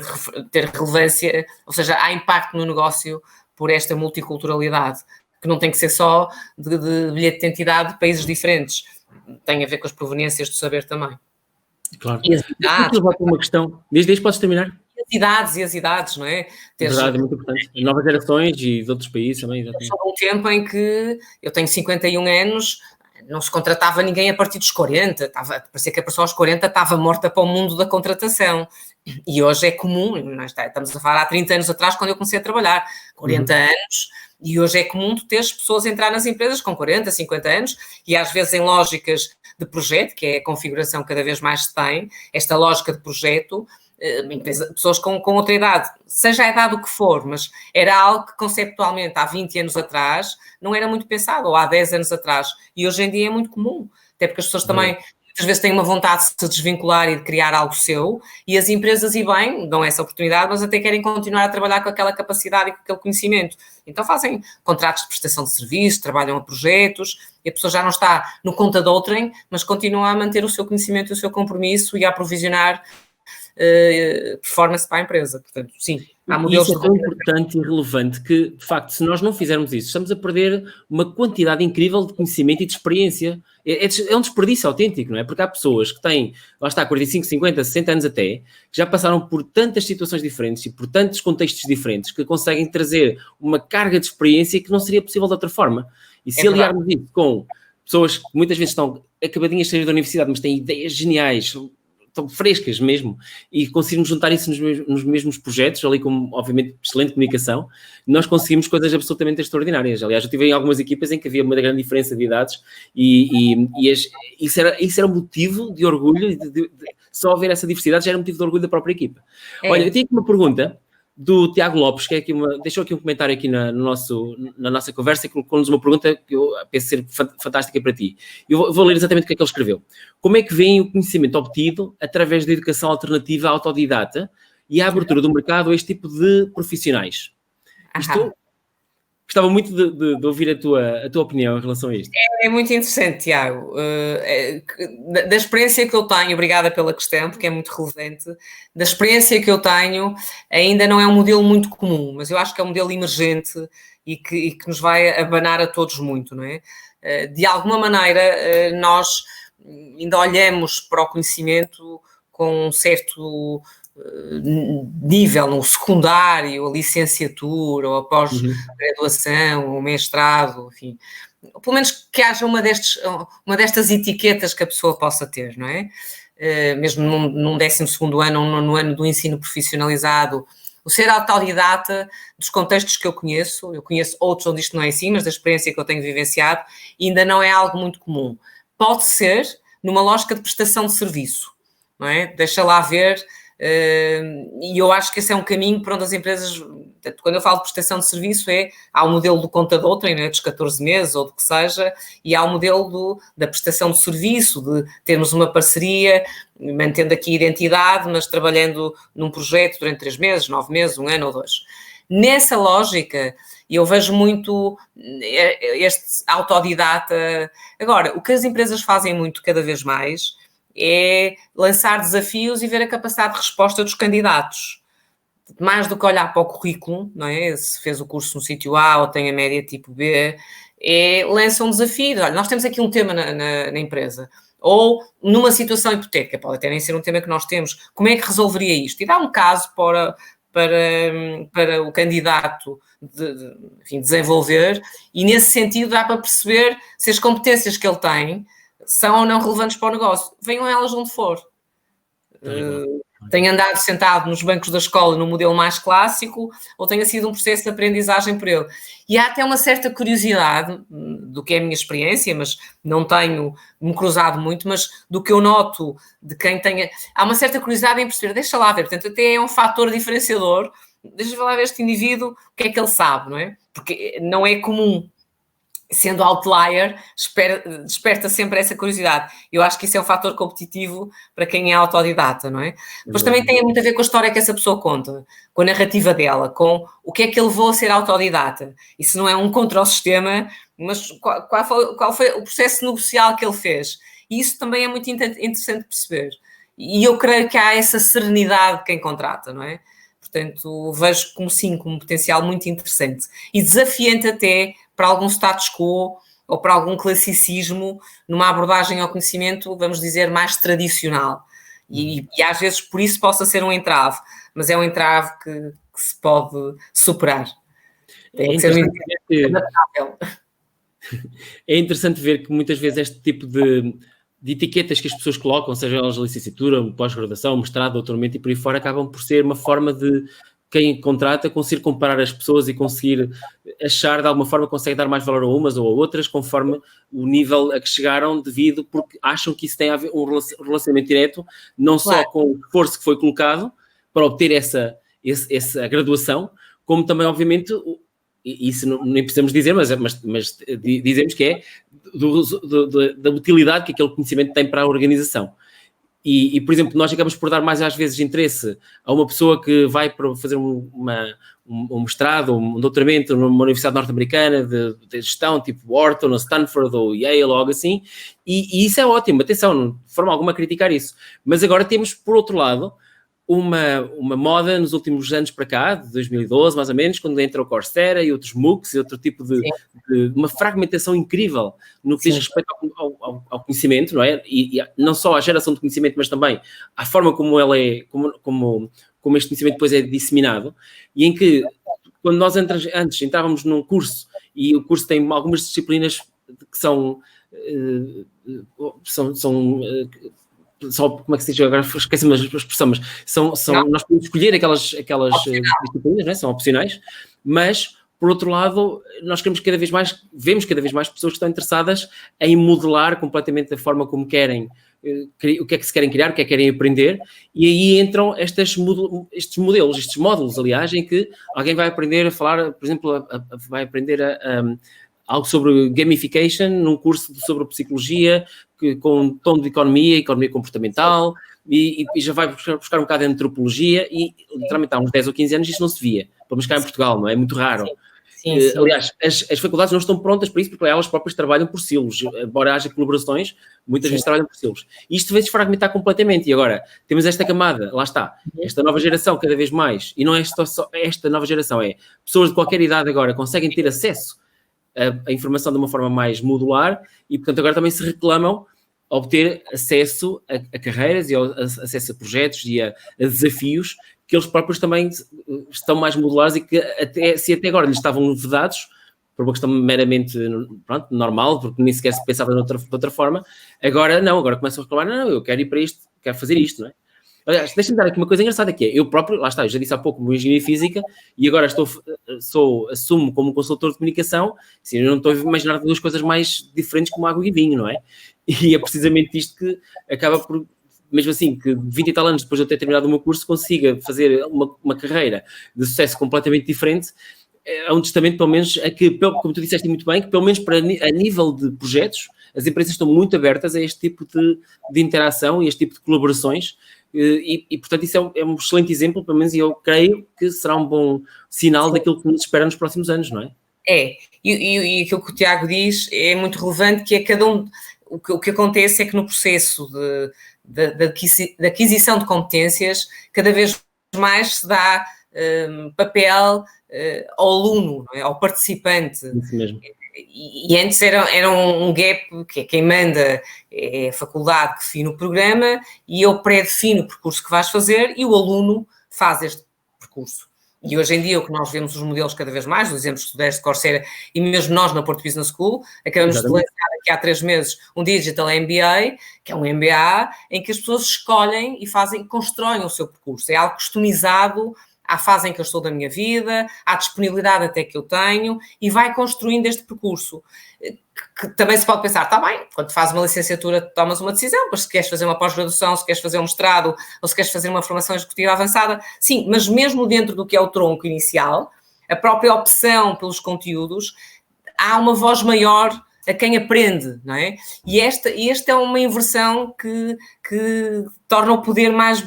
relevância, ou seja, há impacto no negócio por esta multiculturalidade, que não tem que ser só de bilhete de identidade de países diferentes. Tem a ver com as proveniências do saber também. Claro. E as idades. Uma questão. Desde podes terminar? As idades, não é? Verdade, é muito importante. Novas gerações e de outros países também. Houve um tempo em que eu tenho 51 anos, não se contratava ninguém a partir dos 40, parecia que a pessoa aos 40 estava morta para o mundo da contratação. E hoje é comum, estamos a falar há 30 anos atrás, quando eu comecei a trabalhar, 40 anos, e hoje é comum tu teres pessoas a entrar nas empresas com 40, 50 anos, e às vezes em lógicas de projeto, que é a configuração que cada vez mais se tem, esta lógica de projeto, pessoas com outra idade, seja a idade o que for, mas era algo que conceptualmente há 20 anos atrás não era muito pensado, ou há 10 anos atrás, e hoje em dia é muito comum, até porque as pessoas também muitas vezes têm uma vontade de se desvincular e de criar algo seu, e as empresas, e bem, dão essa oportunidade, mas até querem continuar a trabalhar com aquela capacidade e com aquele conhecimento. Então fazem contratos de prestação de serviço, trabalham a projetos, e a pessoa já não está no conta de outrem, mas continua a manter o seu conhecimento e o seu compromisso e a aprovisionar performance para a empresa. Portanto, sim, há modelos. Isso é tão importante e relevante que, de facto, se nós não fizermos isso, estamos a perder uma quantidade incrível de conhecimento e de experiência. É um desperdício autêntico, não é? Porque há pessoas que têm, lá está, 45, 50, 60 anos até, que já passaram por tantas situações diferentes e por tantos contextos diferentes que conseguem trazer uma carga de experiência que não seria possível de outra forma. E se aliarmos isso com pessoas que muitas vezes estão acabadinhas de sair da universidade, mas têm ideias geniais, estão frescas mesmo, e conseguirmos juntar isso nos mesmos projetos, ali com, obviamente, excelente comunicação, nós conseguimos coisas absolutamente extraordinárias. Aliás, eu tive em algumas equipas em que havia uma grande diferença de idades isso era motivo de orgulho, só haver essa diversidade já era motivo de orgulho da própria equipa. Olha, eu tinha aqui uma pergunta do Tiago Lopes, que é aqui deixou aqui um comentário aqui na nossa conversa e colocou-nos uma pergunta que eu penso ser fantástica para ti. Eu vou ler exatamente o que é que ele escreveu. Como é que vem o conhecimento obtido através da educação alternativa autodidata e a abertura do mercado a este tipo de profissionais? Isto, gostava muito de ouvir a tua opinião em relação a isto. É muito interessante, Tiago. Da experiência que eu tenho, obrigada pela questão, porque é muito relevante, da experiência que eu tenho, ainda não é um modelo muito comum, mas eu acho que é um modelo emergente e que nos vai abanar a todos muito, não é? De alguma maneira, nós ainda olhamos para o conhecimento com um certo nível, no secundário, a licenciatura, ou a pós-graduação, o mestrado, enfim, pelo menos que haja uma destas etiquetas que a pessoa possa ter, não é? Mesmo num 12º ano ou no ano do ensino profissionalizado, o ser autodidata, dos contextos que eu conheço outros onde isto não é assim, mas da experiência que eu tenho vivenciado, ainda não é algo muito comum. Pode ser numa lógica de prestação de serviço, não é? Deixa lá ver. E eu acho que esse é um caminho para onde as empresas, quando eu falo de prestação de serviço, há o modelo do conta de outrem, né, dos 14 meses ou do que seja, e há o modelo da prestação de serviço, de termos uma parceria, mantendo aqui a identidade, mas trabalhando num projeto durante 3 meses, 9 meses, 1 ano ou 2. Nessa lógica, eu vejo muito este autodidata. Agora, o que as empresas fazem muito cada vez mais é lançar desafios e ver a capacidade de resposta dos candidatos. Mais do que olhar para o currículo, não é? Se fez o curso no sítio A ou tem a média tipo B, lança um desafio. Olha, nós temos aqui um tema na empresa. Ou numa situação hipotética, pode até nem ser um tema que nós temos, como é que resolveria isto? E dá um caso para o candidato desenvolver, e nesse sentido dá para perceber se as competências que ele tem são ou não relevantes para o negócio. Venham elas onde for. Tenha andado sentado nos bancos da escola no modelo mais clássico ou tenha sido um processo de aprendizagem por ele. E há até uma certa curiosidade do que é a minha experiência, mas não tenho me cruzado muito, mas do que eu noto de quem tenha... Há uma certa curiosidade em perceber, deixa lá ver, portanto até é um fator diferenciador, deixa lá ver este indivíduo, o que é que ele sabe, não é? Porque não é comum. Sendo outlier, desperta sempre essa curiosidade. Eu acho que isso é um fator competitivo para quem é autodidata, não é? Depois também tem muito a ver com a história que essa pessoa conta, com a narrativa dela, com o que é que ele levou a ser autodidata. Isso não é um contra o sistema, mas qual foi o processo negocial que ele fez. E isso também é muito interessante perceber. E eu creio que há essa serenidade de quem contrata, não é? Portanto, vejo como sim, como um potencial muito interessante. E desafiante até para algum status quo ou para algum classicismo numa abordagem ao conhecimento, vamos dizer, mais tradicional. E às vezes por isso possa ser um entrave, mas é um entrave que se pode superar. Tem que ser adaptável. É interessante ver que muitas vezes este tipo de de etiquetas que as pessoas colocam, seja elas licenciatura, pós-graduação, mestrado, doutoramento e por aí fora, acabam por ser uma forma de quem contrata conseguir comparar as pessoas e conseguir achar, de alguma forma, consegue dar mais valor a umas ou a outras, conforme o nível a que chegaram, porque acham que isso tem a ver um relacionamento direto, não só com o esforço que foi colocado para obter essa graduação, como também, obviamente, isso nem precisamos dizer, mas dizemos que é da utilidade que aquele conhecimento tem para a organização. E, por exemplo, nós acabamos por dar mais, às vezes, interesse a uma pessoa que vai para fazer um mestrado, um doutoramento numa universidade norte-americana de gestão, tipo Wharton, ou Stanford, ou Yale, ou algo assim, e isso é ótimo, atenção, não de forma alguma a criticar isso. Mas agora temos, por outro lado, uma moda nos últimos anos para cá, de 2012 mais ou menos, quando entra o Coursera e outros MOOCs e outro tipo de uma fragmentação incrível no que diz respeito ao conhecimento, não é? E não só à geração de conhecimento, mas também à forma como ela é, como este conhecimento depois é disseminado, e em que quando nós antes entrávamos num curso e o curso tem algumas disciplinas que são como é que se diz? Agora esqueci-me a expressão, mas nós podemos escolher aquelas disciplinas, não é? São opcionais, mas, por outro lado, nós vemos cada vez mais pessoas que estão interessadas em modelar completamente a forma como querem, o que é que se querem criar, o que é que querem aprender, e aí entram estes módulos, aliás, em que alguém vai aprender a falar, por exemplo, vai aprender algo sobre gamification, num curso sobre psicologia, com um tom de economia comportamental, e já vai buscar um bocado de antropologia, e literalmente há uns 10 ou 15 anos isso não se via, pelo menos cá em Portugal, não é? É muito raro. Sim. Aliás, as faculdades não estão prontas para isso, porque elas próprias trabalham por silos, embora haja colaborações, muitas vezes trabalham por silos. Isto vai se fragmentar completamente, e agora temos esta camada, lá está, esta nova geração cada vez mais, e não é só esta nova geração, é pessoas de qualquer idade agora conseguem ter acesso a informação de uma forma mais modular e, portanto, agora também se reclamam obter acesso a carreiras e acesso a projetos e a desafios que eles próprios também estão mais modulares e que se até agora lhes estavam vedados, por uma questão meramente normal, porque nem sequer se pensava de outra forma, agora começam a reclamar, não, eu quero ir para isto, quero fazer isto, não é? Aliás, deixa-me dar aqui uma coisa engraçada que é, eu próprio, lá está, eu já disse há pouco, vou engenharia física e agora assumo como consultor de comunicação, assim, eu não estou a imaginar duas coisas mais diferentes como água e vinho, não é? E é precisamente isto que acaba por, mesmo assim, que 20 e tal anos depois de eu ter terminado o meu curso, consiga fazer uma carreira de sucesso completamente diferente, é um testamento, pelo menos, a que, como tu disseste muito bem, que pelo menos a nível de projetos, as empresas estão muito abertas a este tipo de interação e este tipo de colaborações. E, portanto, isso é um excelente exemplo, pelo menos, e eu creio que será um bom sinal daquilo que nos espera nos próximos anos, não é? E aquilo que o Tiago diz é muito relevante, que é cada um... O que acontece é que no processo de aquisição de competências, cada vez mais se dá papel ao aluno, não é? Ao participante. Isso mesmo. E antes era um gap, que é quem manda é a faculdade que define o programa e eu pré-defino o percurso que vais fazer e o aluno faz este percurso. E hoje em dia o que nós vemos os modelos cada vez mais, os exemplos que tu deste de Coursera e mesmo nós na Porto Business School, acabamos de lançar aqui há 3 meses um Digital MBA, que é um MBA, em que as pessoas escolhem e constroem o seu percurso. É algo customizado à fase em que eu estou da minha vida, à disponibilidade até que eu tenho, e vai construindo este percurso. Que também se pode pensar, está bem, quando fazes uma licenciatura tomas uma decisão, mas se queres fazer uma pós-graduação, se queres fazer um mestrado, ou se queres fazer uma formação executiva avançada, sim, mas mesmo dentro do que é o tronco inicial, a própria opção pelos conteúdos, há uma voz maior a quem aprende, não é? E esta é uma inversão que torna o poder mais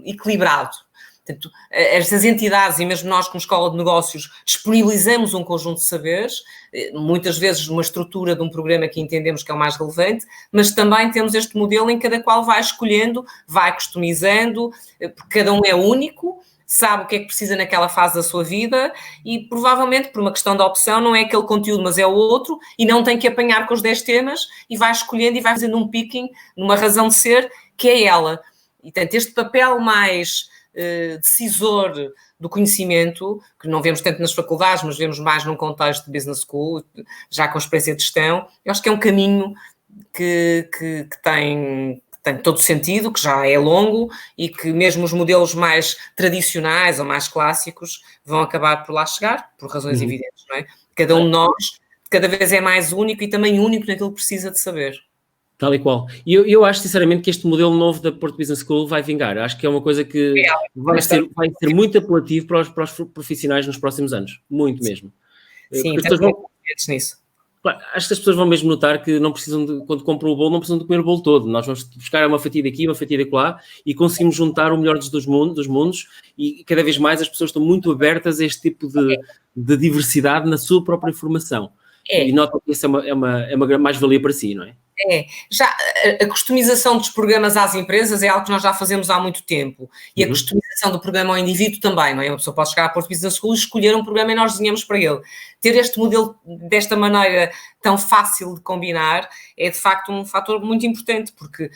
equilibrado. Portanto, estas entidades, e mesmo nós como Escola de Negócios, disponibilizamos um conjunto de saberes, muitas vezes numa estrutura de um programa que entendemos que é o mais relevante, mas também temos este modelo em que cada qual vai escolhendo, vai customizando, porque cada um é único, sabe o que é que precisa naquela fase da sua vida e provavelmente por uma questão de opção não é aquele conteúdo, mas é o outro e não tem que apanhar com os 10 temas e vai escolhendo e vai fazendo um picking numa razão de ser que é ela. E, portanto, este papel mais decisor do conhecimento, que não vemos tanto nas faculdades, mas vemos mais num contexto de business school, já com experiência de gestão, eu acho que é um caminho que tem todo sentido, que já é longo e que mesmo os modelos mais tradicionais ou mais clássicos vão acabar por lá chegar, por razões evidentes, não é? Cada um de nós cada vez é mais único e também único naquilo que precisa de saber. Tal e qual. E eu acho, sinceramente, que este modelo novo da Porto Business School vai vingar. Acho que é uma coisa que vai ser muito apelativo para os profissionais nos próximos anos. Muito mesmo. Sim, estamos confiantes nisso. Acho que as pessoas vão mesmo notar que não precisam quando compram o bolo, não precisam de comer o bolo todo. Nós vamos buscar uma fatia daqui, uma fatia de lá e conseguimos juntar o melhor dos mundos e cada vez mais as pessoas estão muito abertas a este tipo de diversidade na sua própria formação. E notam que isso é uma mais-valia para si, não é? Já a customização dos programas às empresas é algo que nós já fazemos há muito tempo. E a customização do programa ao indivíduo também, não é? Uma pessoa pode chegar à Porto Business School e escolher um programa e nós desenhamos para ele. Ter este modelo desta maneira tão fácil de combinar é, de facto, um fator muito importante, porque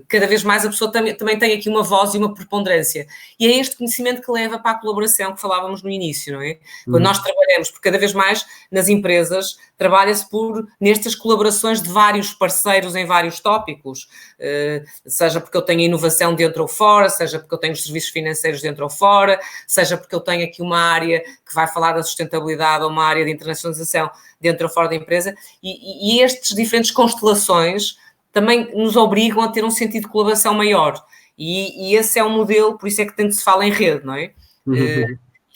cada vez mais a pessoa também tem aqui uma voz e uma preponderância. E é este conhecimento que leva para a colaboração que falávamos no início, não é? Quando nós trabalhamos, porque cada vez mais nas empresas trabalha-se nestas colaborações de vários parceiros em vários tópicos, seja porque eu tenho a inovação dentro ou fora, seja porque eu tenho os serviços financeiros dentro ou fora, seja porque eu tenho aqui uma área que vai falar da sustentabilidade ou uma área de internacionalização dentro ou fora da empresa, e estas diferentes constelações também nos obrigam a ter um sentido de colaboração maior, e esse é um modelo, por isso é que tanto se fala em rede, não é?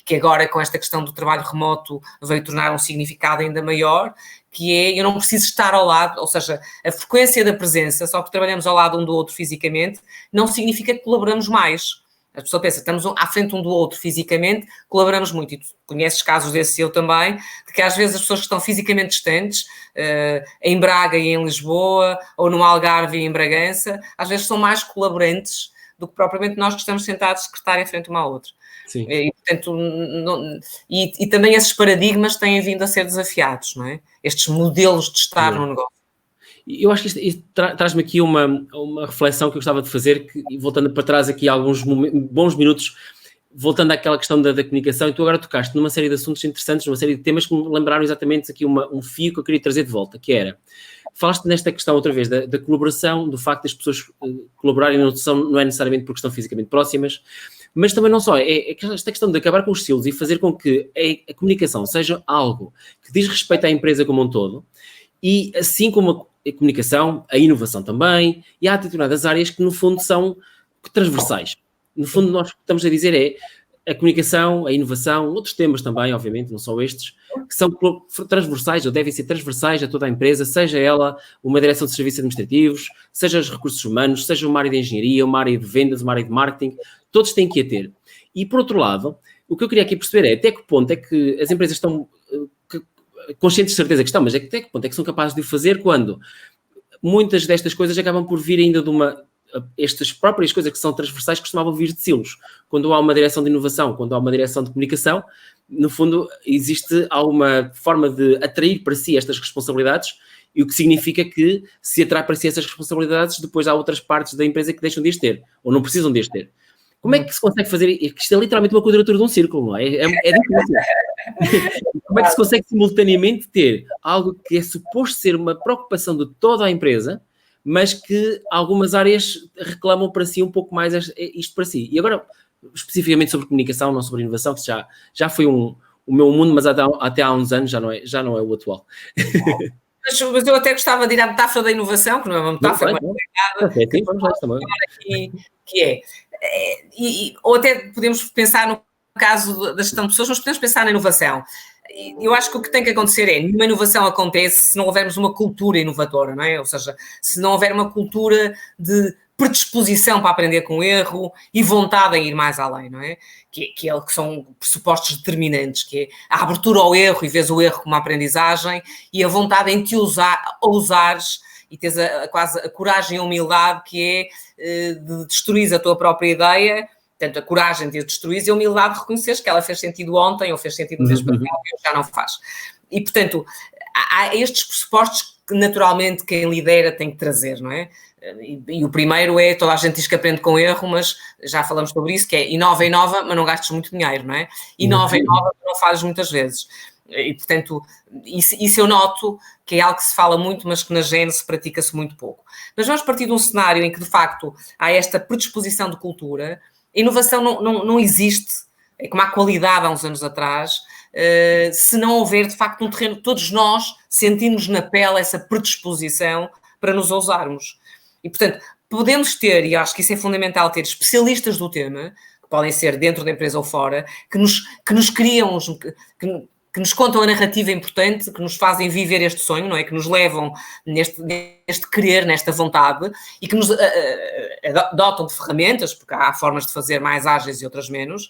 Que agora com esta questão do trabalho remoto veio tornar um significado ainda maior, que é, eu não preciso estar ao lado, ou seja, a frequência da presença, só que trabalhamos ao lado um do outro fisicamente, não significa que colaboramos mais. A pessoa pensa, estamos à frente um do outro fisicamente, colaboramos muito, e tu conheces casos desses, eu também, de que às vezes as pessoas que estão fisicamente distantes, em Braga e em Lisboa, ou no Algarve e em Bragança, às vezes são mais colaborantes do que propriamente nós que estamos sentados secretária frente uma à outra. Sim. E, portanto, e também esses paradigmas têm vindo a ser desafiados, não é? Estes modelos de estar no negócio. Eu acho que isto traz-me aqui uma reflexão que eu gostava de fazer, voltando para trás aqui alguns bons minutos, voltando àquela questão da comunicação, e tu agora tocaste numa série de assuntos interessantes, numa série de temas que me lembraram exatamente aqui um fio que eu queria trazer de volta, que era, falaste nesta questão outra vez, da colaboração, do facto das pessoas colaborarem, não é necessariamente porque estão fisicamente próximas, mas também não só, é esta questão de acabar com os silos e fazer com que a comunicação seja algo que diz respeito à empresa como um todo, e assim como a comunicação, a inovação também, e há determinadas áreas que no fundo são transversais. No fundo nós o que estamos a dizer é a comunicação, a inovação, outros temas também, obviamente, não só estes, que são transversais ou devem ser transversais a toda a empresa, seja ela uma direção de serviços administrativos, seja os recursos humanos, seja uma área de engenharia, uma área de vendas, uma área de marketing, todos têm que a ter. E, por outro lado, o que eu queria aqui perceber é até que ponto é que as empresas estão conscientes de certeza que estão, mas até que ponto é que são capazes de o fazer quando muitas destas coisas acabam por vir ainda de estas próprias coisas que são transversais costumavam vir de silos. Quando há uma direção de inovação, quando há uma direção de comunicação, no fundo existe alguma forma de atrair para si estas responsabilidades, e o que significa que se atrai para si essas responsabilidades, depois há outras partes da empresa que deixam de as ter, ou não precisam de as ter. Como é que se consegue fazer? Isto é literalmente uma quadratura de um círculo, não é? É difícil. Como é que se consegue simultaneamente ter algo que é suposto ser uma preocupação de toda a empresa, mas que algumas áreas reclamam para si um pouco mais isto para si? E agora, especificamente sobre comunicação, não sobre inovação, que já foi o meu mundo, mas até há uns anos já não é o atual. Mas eu até gostava de ir à metáfora da inovação, que não é uma metáfora, que é. Ou até podemos pensar no caso da gestão de pessoas, mas podemos pensar na inovação. Eu acho que o que tem que acontecer nenhuma inovação acontece se não houvermos uma cultura inovadora, não é? Ou seja, se não houver uma cultura de predisposição para aprender com o erro e vontade em ir mais além, não é? Que são pressupostos determinantes, que é a abertura ao erro e vês o erro como uma aprendizagem, e a vontade em te ousares e tens quase a coragem e a humildade que é de destruir a tua própria ideia, portanto, a coragem de a destruir e a humildade de reconheceres que ela fez sentido ontem ou fez sentido no mês passado e já não faz. E, portanto, há estes pressupostos que naturalmente quem lidera tem que trazer, não é? E o primeiro é, toda a gente diz que aprende com erro, mas já falamos sobre isso, que é inova, mas não gastes muito dinheiro, não é? Inova, mas não fazes muitas vezes. E, portanto, isso eu noto que é algo que se fala muito, mas que na Gênese pratica-se muito pouco. Mas vamos partir de um cenário em que, de facto, há esta predisposição de cultura. A inovação não existe, é como a qualidade há uns anos atrás, se não houver, de facto, um terreno, todos nós sentimos na pele essa predisposição para nos ousarmos. E, portanto, podemos ter, e acho que isso é fundamental, ter especialistas do tema, que podem ser dentro da empresa ou fora, que nos criam, que nos contam a narrativa importante, que nos fazem viver este sonho, não é? Que nos levam neste querer, nesta vontade, e que nos dotam de ferramentas, porque há formas de fazer mais ágeis e outras menos,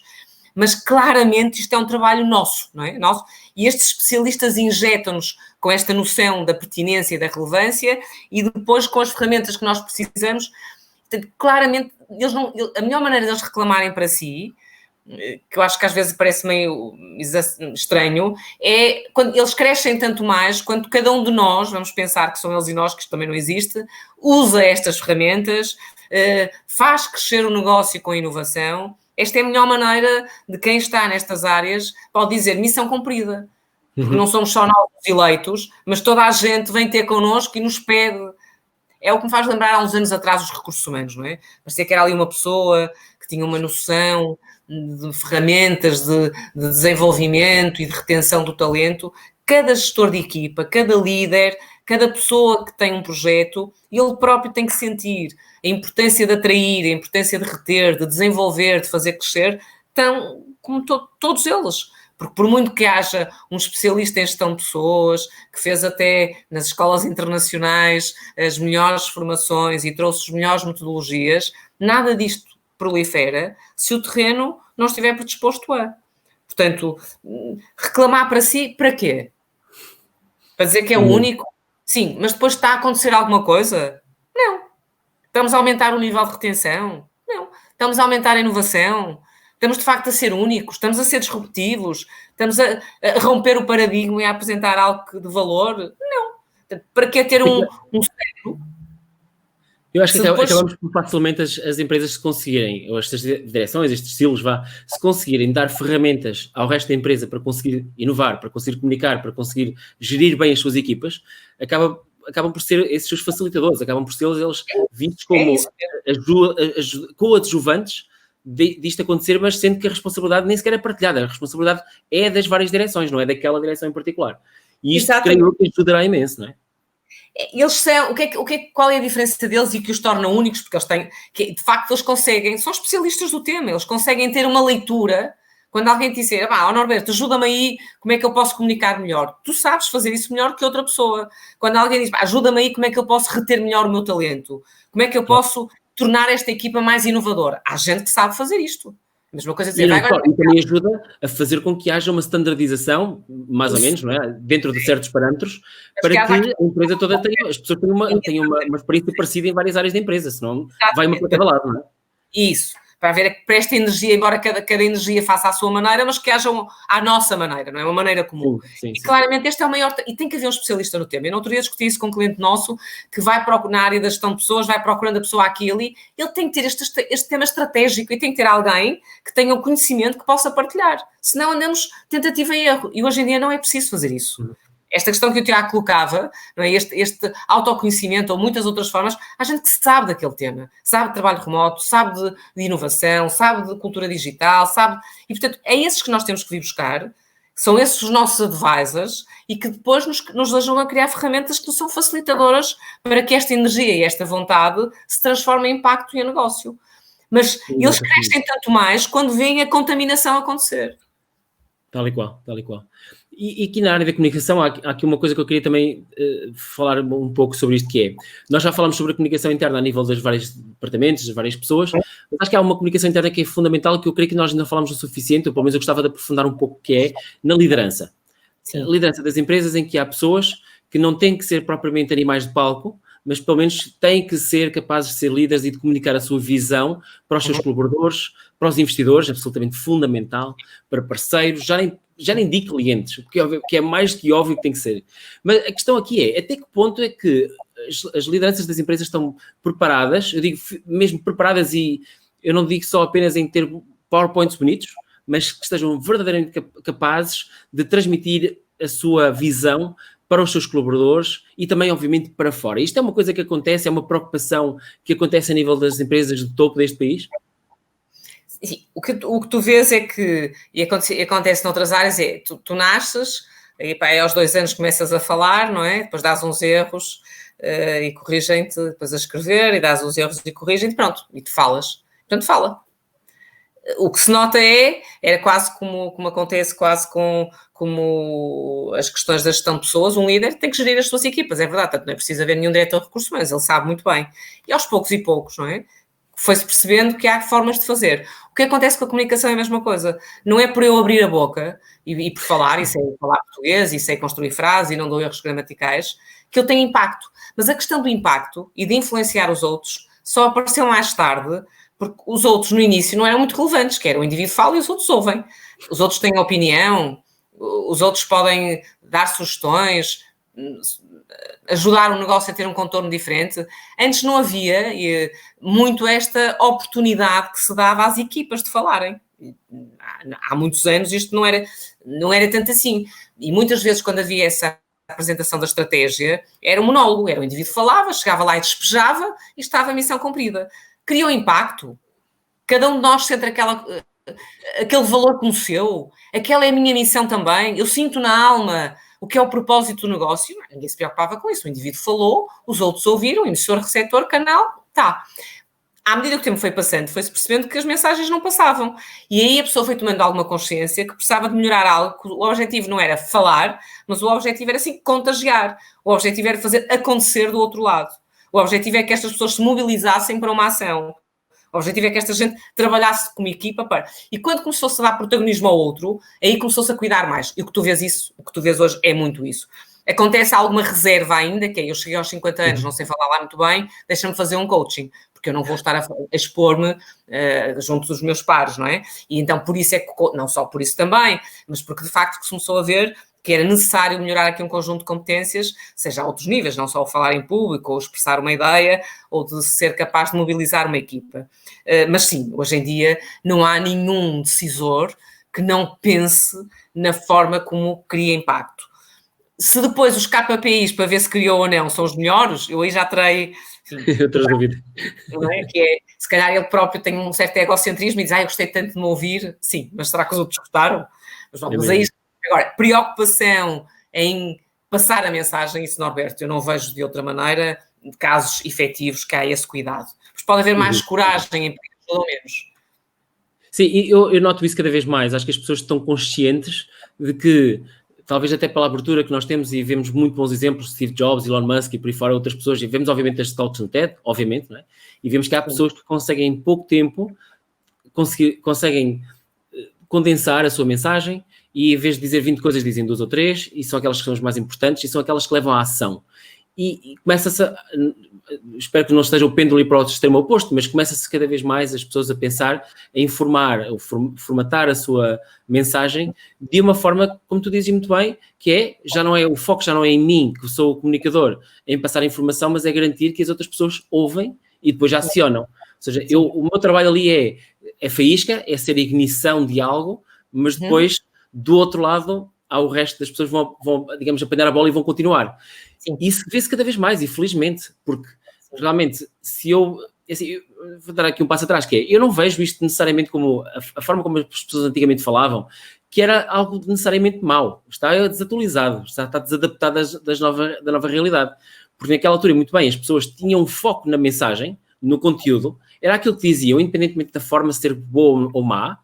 mas claramente isto é um trabalho nosso, não é? Nosso. E estes especialistas injetam-nos com esta noção da pertinência e da relevância e depois com as ferramentas que nós precisamos. Portanto, claramente, a melhor maneira deles reclamarem para si, que eu acho que às vezes parece meio estranho, é quando eles crescem tanto mais, quando cada um de nós, vamos pensar que são eles e nós, que isto também não existe, usa estas ferramentas, faz crescer o negócio com a inovação. Esta é a melhor maneira de quem está nestas áreas pode dizer missão cumprida. Porque não somos só nós eleitos, mas toda a gente vem ter connosco e nos pede. É o que me faz lembrar há uns anos atrás os recursos humanos, não é? Parecia que era ali uma pessoa que tinha uma noção de ferramentas de desenvolvimento e de retenção do talento. Cada gestor de equipa, cada líder, cada pessoa que tem um projeto, ele próprio tem que sentir a importância de atrair, a importância de reter, de desenvolver, de fazer crescer, tão como todos eles. Porque por muito que haja um especialista em gestão de pessoas, que fez até nas escolas internacionais as melhores formações e trouxe as melhores metodologias, nada disto prolifera se o terreno não estiver predisposto a. Portanto, reclamar para si, para quê? Para dizer que é o único? Sim, mas depois está a acontecer alguma coisa? Não. Estamos a aumentar o nível de retenção? Não. Estamos a aumentar a inovação? Estamos, de facto, a ser únicos? Estamos a ser disruptivos? Estamos a romper o paradigma e a apresentar algo de valor? Não. Para que ter um cérebro? Eu acho que acabamos por facilmente as empresas se conseguirem, ou estas direções, estes estilos, se conseguirem dar ferramentas ao resto da empresa para conseguir inovar, para conseguir comunicar, para conseguir gerir bem as suas equipas, acabam por ser esses seus facilitadores, acabam por ser eles vistos como coadjuvantes disto acontecer, mas sendo que a responsabilidade nem sequer é partilhada, a responsabilidade é das várias direções, não é daquela direção em particular. E isto, creio eu, que ajudará imenso, não é? Eles são, qual é a diferença deles e o que os torna únicos? Porque eles têm, de facto, eles conseguem, são especialistas do tema, eles conseguem ter uma leitura. Quando alguém te disser, Norberto, ajuda-me aí, como é que eu posso comunicar melhor? Tu sabes fazer isso melhor que outra pessoa. Quando alguém diz, ajuda-me aí, como é que eu posso reter melhor o meu talento? Como é que eu posso tornar esta equipa mais inovadora? Há gente que sabe fazer isto. A mesma coisa dizer, e também ajuda a fazer com que haja uma standardização, mais ou menos, não é? Dentro de certos parâmetros, para que a empresa toda tenha, as pessoas tenham uma experiência parecida em várias áreas da empresa, senão vai uma para cada lado, não é? Isso. Para haver que esta energia, embora cada energia faça à sua maneira, mas que haja à nossa maneira, não é? Uma maneira comum. Sim. Claramente este é o maior... E tem que haver um especialista no tema. Eu no outro dia discuti isso com um cliente nosso que vai na área da gestão de pessoas, vai procurando a pessoa aqui e ali. Ele tem que ter este tema estratégico e tem que ter alguém que tenha o conhecimento que possa partilhar. Senão andamos tentativa e erro. E hoje em dia não é preciso fazer isso. Esta questão que o Tiago colocava, não é? Este autoconhecimento ou muitas outras formas, há gente que sabe daquele tema, sabe de trabalho remoto, sabe de inovação, sabe de cultura digital, sabe... E, portanto, é esses que nós temos que vir buscar, são esses os nossos advisors e que depois nos ajudam a criar ferramentas que são facilitadoras para que esta energia e esta vontade se transformem em impacto e em negócio. Mas eles crescem tanto mais quando veem a contaminação acontecer. Tal e qual. E aqui na área da comunicação há aqui uma coisa que eu queria também falar um pouco sobre isto, que é, nós já falamos sobre a comunicação interna a nível dos vários departamentos, das várias pessoas, mas acho que há uma comunicação interna que é fundamental, que eu creio que nós ainda falamos o suficiente, ou pelo menos eu gostava de aprofundar um pouco, que é na liderança. Sim. A liderança das empresas em que há pessoas que não têm que ser propriamente animais de palco, mas pelo menos têm que ser capazes de ser líderes e de comunicar a sua visão para os seus colaboradores, para os investidores, absolutamente fundamental, para parceiros, já nem digo clientes, que é mais que óbvio que tem que ser. Mas a questão aqui é, até que ponto é que as lideranças das empresas estão preparadas, eu digo mesmo preparadas, e eu não digo só apenas em ter PowerPoints bonitos, mas que estejam verdadeiramente capazes de transmitir a sua visão para os seus colaboradores e também, obviamente, para fora. Isto é uma coisa que acontece, é uma preocupação que acontece a nível das empresas de topo deste país? Sim, o que tu vês é que, e acontece noutras áreas, é tu nasces, e pá, aos 2 anos começas a falar, não é? Depois dás uns erros e corrigem-te, depois a escrever, e dás uns erros e corrigem-te, pronto, e tu falas. Portanto, fala. O que se nota era quase como acontece quase como as questões da gestão de pessoas, um líder tem que gerir as suas equipas, é verdade, portanto não é preciso haver nenhum diretor de recursos humanos, ele sabe muito bem. E aos poucos e poucos, não é? Foi-se percebendo que há formas de fazer. O que acontece com a comunicação é a mesma coisa. Não é por eu abrir a boca e por falar, e sei falar português, e sei construir frases, e não dou erros gramaticais, que eu tenho impacto. Mas a questão do impacto e de influenciar os outros só apareceu mais tarde, porque os outros no início não eram muito relevantes, que era o indivíduo fala e os outros ouvem. Os outros têm opinião, os outros podem dar sugestões, ajudar o negócio a ter um contorno diferente. Antes não havia muito esta oportunidade que se dava às equipas de falarem. Há muitos anos isto não era tanto assim. E muitas vezes quando havia essa apresentação da estratégia, era um monólogo, era o indivíduo falava, chegava lá e despejava e estava a missão cumprida. Criou impacto. Cada um de nós sente aquele valor como seu. Aquela é a minha missão também. Eu sinto na alma o que é o propósito do negócio. Ninguém se preocupava com isso. O indivíduo falou, os outros ouviram, emissor, receptor, canal, tá. À medida que o tempo foi passando, foi-se percebendo que as mensagens não passavam. E aí a pessoa foi tomando alguma consciência que precisava de melhorar algo, que o objetivo não era falar, mas o objetivo era, assim, contagiar. O objetivo era fazer acontecer do outro lado. O objetivo é que estas pessoas se mobilizassem para uma ação. O objetivo é que esta gente trabalhasse como equipa para... E quando começou-se a dar protagonismo ao outro, aí começou-se a cuidar mais. E o que tu vês hoje é muito isso. Acontece alguma reserva ainda, que é, eu cheguei aos 50 anos, não sei falar lá muito bem, deixa-me fazer um coaching, porque eu não vou estar a expor-me junto dos meus pares, não é? E então por isso é que, não só por isso também, mas porque de facto que se começou a ver que era necessário melhorar aqui um conjunto de competências, seja a outros níveis, não só o falar em público, ou expressar uma ideia, ou de ser capaz de mobilizar uma equipa. Mas sim, hoje em dia não há nenhum decisor que não pense na forma como cria impacto. Se depois os KPIs para ver se criou ou não são os melhores, eu aí já terei... Outras dúvidas. Não é? Que é, se calhar ele próprio tem um certo egocentrismo e diz, eu gostei tanto de me ouvir. Sim, mas será que os outros gostaram? Mas vamos a isto. Agora, preocupação em passar a mensagem, isso, Norberto, eu não vejo de outra maneira, de casos efetivos que há esse cuidado. Mas pode haver mais coragem em pelo menos. Sim, eu noto isso cada vez mais. Acho que as pessoas estão conscientes de que, talvez até pela abertura que nós temos, e vemos muito bons exemplos, Steve Jobs, Elon Musk e por aí fora, outras pessoas, e vemos obviamente as talks no TED, obviamente, não é? E vemos que há pessoas que conseguem em pouco tempo, conseguem condensar a sua mensagem, e em vez de dizer 20 coisas, dizem 2 ou 3, e são aquelas que são as mais importantes, e são aquelas que levam à ação. E começa-se a... Espero que não esteja o pêndulo para o extremo oposto, mas começa-se cada vez mais as pessoas a pensar, a informar, a formatar a sua mensagem de uma forma, como tu dizes muito bem, que é, o foco já não é em mim, que sou o comunicador, em passar a informação, mas é garantir que as outras pessoas ouvem e depois já acionam. Ou seja, o meu trabalho ali é faísca, é ser a ignição de algo, mas depois, do outro lado, o resto das pessoas vão, digamos, apanhar a bola e vão continuar. Sim. Isso vê-se cada vez mais, infelizmente, porque realmente, eu vou dar aqui um passo atrás, que é, eu não vejo isto necessariamente como a forma como as pessoas antigamente falavam, que era algo necessariamente mau, está desatualizado, está desadaptado da nova realidade, porque naquela altura, muito bem, as pessoas tinham foco na mensagem, no conteúdo, era aquilo que diziam, independentemente da forma ser boa ou má,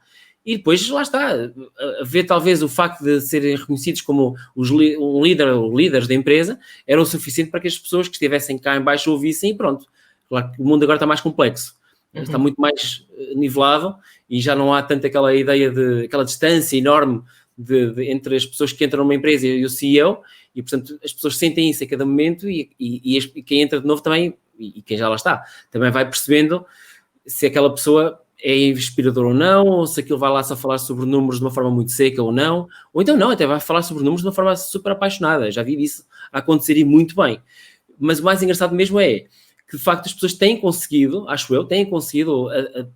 e depois, lá está, a ver talvez o facto de serem reconhecidos como um líder ou líderes da empresa era o suficiente para que as pessoas que estivessem cá em baixo ouvissem e pronto. Claro que o mundo agora está mais complexo, está muito mais nivelado e já não há tanto aquela ideia aquela distância enorme entre as pessoas que entram numa empresa e o CEO, e portanto as pessoas sentem isso a cada momento e quem entra de novo também, e quem já lá está, também vai percebendo se aquela pessoa é inspirador ou não, ou se aquilo vai lá só falar sobre números de uma forma muito seca ou então não, até vai falar sobre números de uma forma super apaixonada. Já vi isso acontecer e muito bem. Mas o mais engraçado mesmo é que, de facto, as pessoas têm conseguido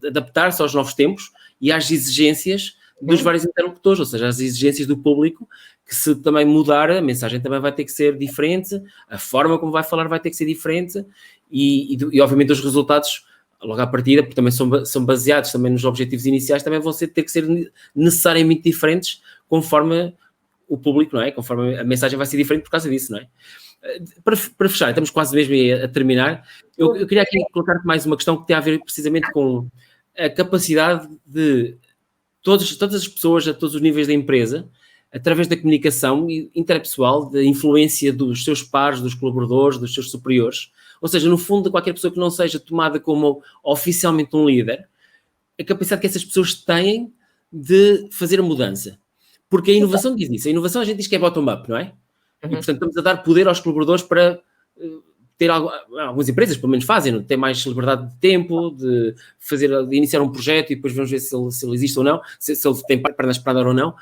adaptar-se aos novos tempos e às exigências dos vários interlocutores, ou seja, as exigências do público, que se também mudar, a mensagem também vai ter que ser diferente, a forma como vai falar vai ter que ser diferente e obviamente os resultados, logo à partida, porque também são baseados também nos objetivos iniciais, também vão ter que ser necessariamente diferentes conforme o público, não é? Conforme a mensagem vai ser diferente por causa disso, não é? Para fechar, estamos quase mesmo a terminar, eu queria aqui colocar-te mais uma questão que tem a ver precisamente com a capacidade de todas as pessoas a todos os níveis da empresa, através da comunicação interpessoal, da influência dos seus pares, dos colaboradores, dos seus superiores, ou seja, no fundo, de qualquer pessoa que não seja tomada como oficialmente um líder, a capacidade que essas pessoas têm de fazer a mudança. Porque a inovação diz isso. A inovação a gente diz que é bottom-up, não é? E, portanto, estamos a dar poder aos colaboradores para ter algumas empresas, pelo menos fazem, ter mais liberdade de tempo, de iniciar um projeto e depois vamos ver se ele existe ou não, se ele tem pernas para andar ou não.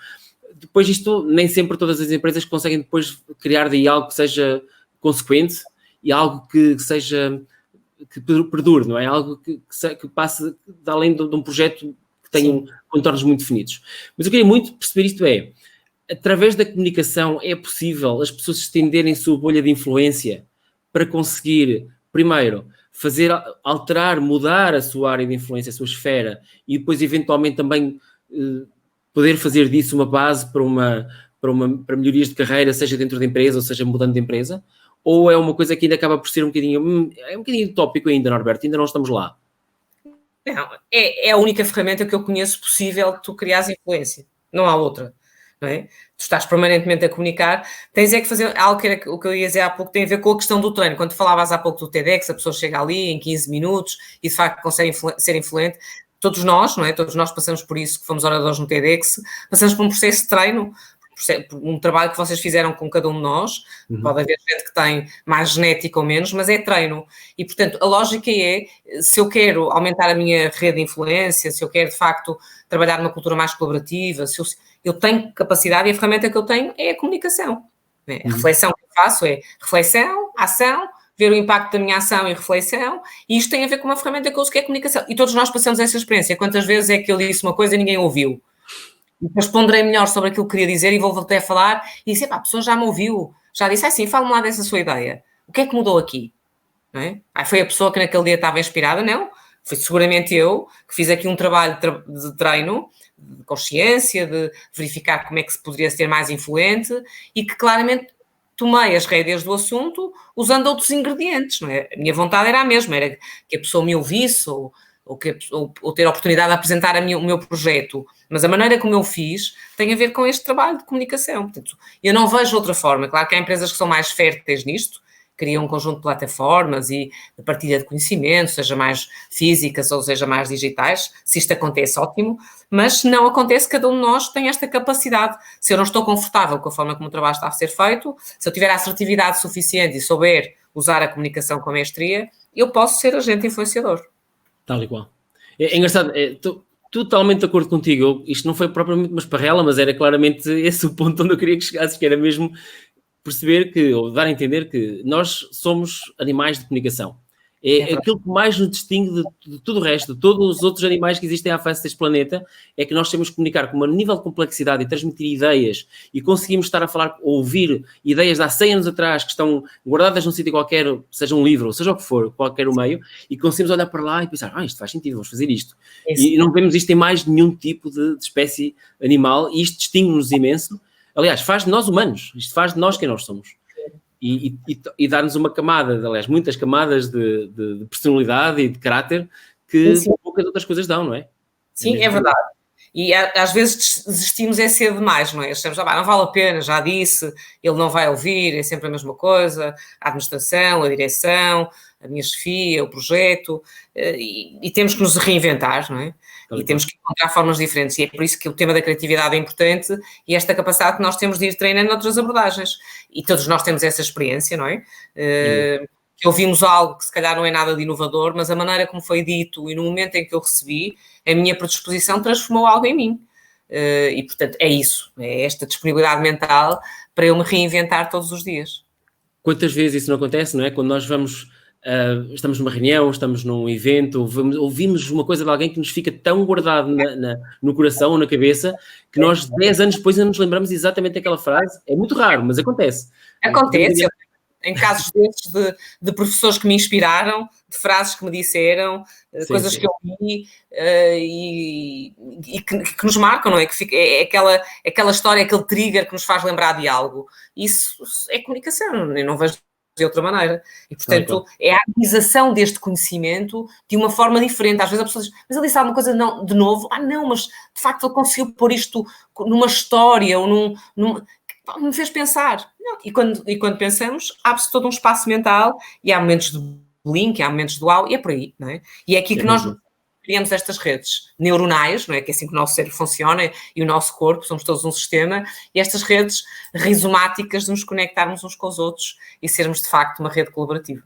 Depois isto, nem sempre todas as empresas conseguem depois criar daí algo que seja consequente e algo que perdure, não é? Algo que passe de além de um projeto que tenha contornos muito definidos. Mas eu queria muito perceber isto através da comunicação é possível as pessoas estenderem a sua bolha de influência para conseguir, primeiro, alterar, mudar a sua área de influência, a sua esfera, e depois, eventualmente, também poder fazer disso uma base para melhorias de carreira, seja dentro da empresa ou seja mudando de empresa? Ou é uma coisa que ainda acaba por ser um bocadinho utópico ainda, Norberto? Ainda não estamos lá. Não, é a única ferramenta que eu conheço possível de tu criares influência. Não há outra. Não é? Tu estás permanentemente a comunicar, tens que fazer algo que era o que eu ia dizer há pouco, tem a ver com a questão do treino. Quando falavas há pouco do TEDx, a pessoa chega ali em 15 minutos e de facto consegue ser influente. Todos nós, não é? Todos nós passamos por isso, que fomos oradores no TEDx, passamos por um processo de treino, um trabalho que vocês fizeram com cada um de nós. Pode haver gente que tem mais genética ou menos, mas é treino. E, portanto, a lógica é, se eu quero aumentar a minha rede de influência, se eu quero, de facto, trabalhar numa cultura mais colaborativa, se eu tenho capacidade e a ferramenta que eu tenho é a comunicação. A reflexão que eu faço é reflexão, ação, ver o impacto da minha ação e reflexão, e isto tem a ver com uma ferramenta que eu uso que é a comunicação. E todos nós passamos essa experiência. Quantas vezes é que eu disse uma coisa e ninguém ouviu? E depois ponderei melhor sobre aquilo que queria dizer e vou até a falar e disse, a pessoa já me ouviu, já disse, assim, fala-me lá dessa sua ideia. O que é que mudou aqui? Não é? Foi a pessoa que naquele dia estava inspirada? Não. Foi seguramente eu que fiz aqui um trabalho de treino, de consciência, de verificar como é que se poderia ser mais influente e que claramente tomei as rédeas do assunto usando outros ingredientes. Não é? A minha vontade era a mesma, era que a pessoa me ouvisse ou ter a oportunidade de apresentar o meu projeto. Mas a maneira como eu fiz tem a ver com este trabalho de comunicação. Portanto, eu não vejo outra forma. Claro que há empresas que são mais férteis nisto, criam um conjunto de plataformas e de partilha de conhecimento, seja mais físicas ou seja mais digitais. Se isto acontece, ótimo. Mas se não acontece, cada um de nós tem esta capacidade. Se eu não estou confortável com a forma como o trabalho está a ser feito, se eu tiver a assertividade suficiente e souber usar a comunicação com maestria, eu posso ser agente influenciador. Tal e qual. É engraçado, estou totalmente de acordo contigo. Isto não foi propriamente uma esparrela, mas era claramente esse o ponto onde eu queria que chegasses, que era mesmo perceber ou dar a entender que nós somos animais de comunicação. É aquilo que mais nos distingue de tudo o resto, de todos os outros animais que existem à face deste planeta, é que nós sabemos comunicar com um nível de complexidade e transmitir ideias e conseguimos estar a falar, ouvir ideias de há 100 anos atrás que estão guardadas num sítio qualquer, seja um livro, ou seja o que for, qualquer o meio, e conseguimos olhar para lá e pensar, isto faz sentido, vamos fazer isto. E não vemos isto em mais nenhum tipo de espécie animal e isto distingue-nos imenso. Aliás, faz de nós humanos, isto faz de nós quem nós somos. E dar-nos uma camada, aliás, muitas camadas de personalidade e de caráter que poucas outras coisas dão, não é? Sim, é verdade. E às vezes desistimos cedo demais, não é? Achamos, não vale a pena, já disse, ele não vai ouvir, é sempre a mesma coisa, a administração, a direção, a minha chefia, o projeto, e temos que nos reinventar, não é? E temos que encontrar formas diferentes, e é por isso que o tema da criatividade é importante e esta capacidade que nós temos de ir treinando outras abordagens. E todos nós temos essa experiência, não é? Que ouvimos algo que se calhar não é nada de inovador, mas a maneira como foi dito e no momento em que eu recebi, a minha predisposição transformou algo em mim. E, portanto, é isso. É esta disponibilidade mental para eu me reinventar todos os dias. Quantas vezes isso não acontece, não é? Quando nós vamos estamos numa reunião, estamos num evento, ouvimos uma coisa de alguém que nos fica tão guardado no coração ou na cabeça que nós 10 anos depois ainda nos lembramos exatamente daquela frase. É muito raro, mas acontece. Acontece. Em casos desses de professores que me inspiraram, de frases que me disseram, coisas que eu vi e que nos marcam, não é? Que fica, é aquela história, aquele trigger que nos faz lembrar de algo. Isso é comunicação, eu não vejo de outra maneira. E, portanto, é a atualização deste conhecimento de uma forma diferente. Às vezes a pessoa diz, mas ele disse alguma coisa de novo? Não, mas de facto ele conseguiu pôr isto numa história ou me fez pensar. Não. E quando pensamos, abre-se todo um espaço mental e há momentos de link, há momentos de uau, e é por aí, não é? E é aqui que nós criamos estas redes neuronais, não é? Que é assim que o nosso cérebro funciona e o nosso corpo, somos todos um sistema, e estas redes rizomáticas de nos conectarmos uns com os outros e sermos, de facto, uma rede colaborativa.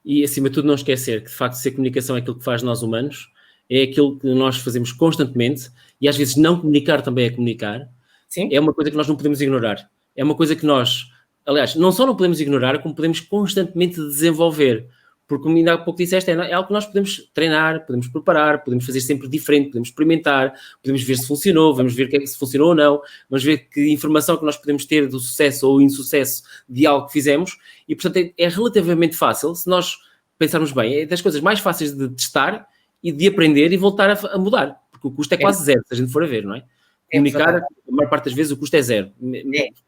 E, acima de tudo, não esquecer que, de facto, se a comunicação é aquilo que faz nós humanos, é aquilo que nós fazemos constantemente, e às vezes não comunicar também é comunicar. Sim. É uma coisa que nós não podemos ignorar. É uma coisa que nós, aliás, não só não podemos ignorar, como podemos constantemente desenvolver. Porque, como ainda há pouco disseste, é algo que nós podemos treinar, podemos preparar, podemos fazer sempre diferente, podemos experimentar, podemos ver se funcionou, vamos ver se funcionou ou não, vamos ver que informação que nós podemos ter do sucesso ou insucesso de algo que fizemos. E, portanto, é relativamente fácil, se nós pensarmos bem, é das coisas mais fáceis de testar e de aprender e voltar a mudar. Porque o custo é quase zero, se a gente for a ver, não é? Comunicar, a maior parte das vezes, o custo é zero.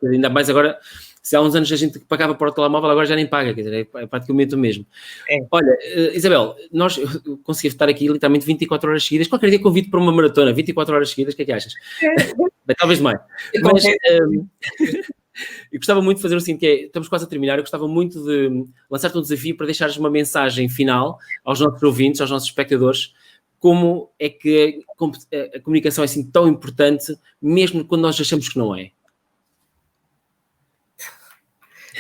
Ainda mais agora, se há uns anos a gente pagava por o telemóvel, agora já nem paga, quer dizer, é praticamente o mesmo. Olha, Isabel, eu consegui estar aqui literalmente 24 horas seguidas. Qualquer dia convido para uma maratona, 24 horas seguidas, o que é que achas? Talvez mais. Mas eu gostava muito de fazer o seguinte, estamos quase a terminar, eu gostava muito de lançar-te um desafio para deixares uma mensagem final aos nossos ouvintes, aos nossos espectadores. Como é que a comunicação é assim tão importante, mesmo quando nós achamos que não é?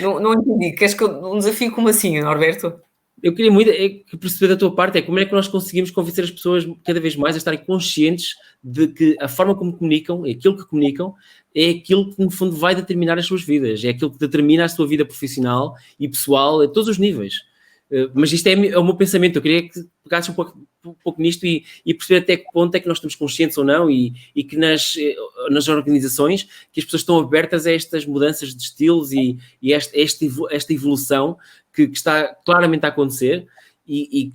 Não entendi. Queres que um desafio como assim, Norberto? Eu queria muito perceber da tua parte como é que nós conseguimos convencer as pessoas cada vez mais a estarem conscientes de que a forma como comunicam, aquilo que comunicam, é aquilo que, no fundo, vai determinar as suas vidas. É aquilo que determina a sua vida profissional e pessoal a todos os níveis. Mas isto é o meu pensamento. Eu queria que pegasses um pouco nisto e perceber até que ponto é que nós estamos conscientes ou não e que nas organizações que as pessoas estão abertas a estas mudanças de estilos e esta evolução que está claramente a acontecer e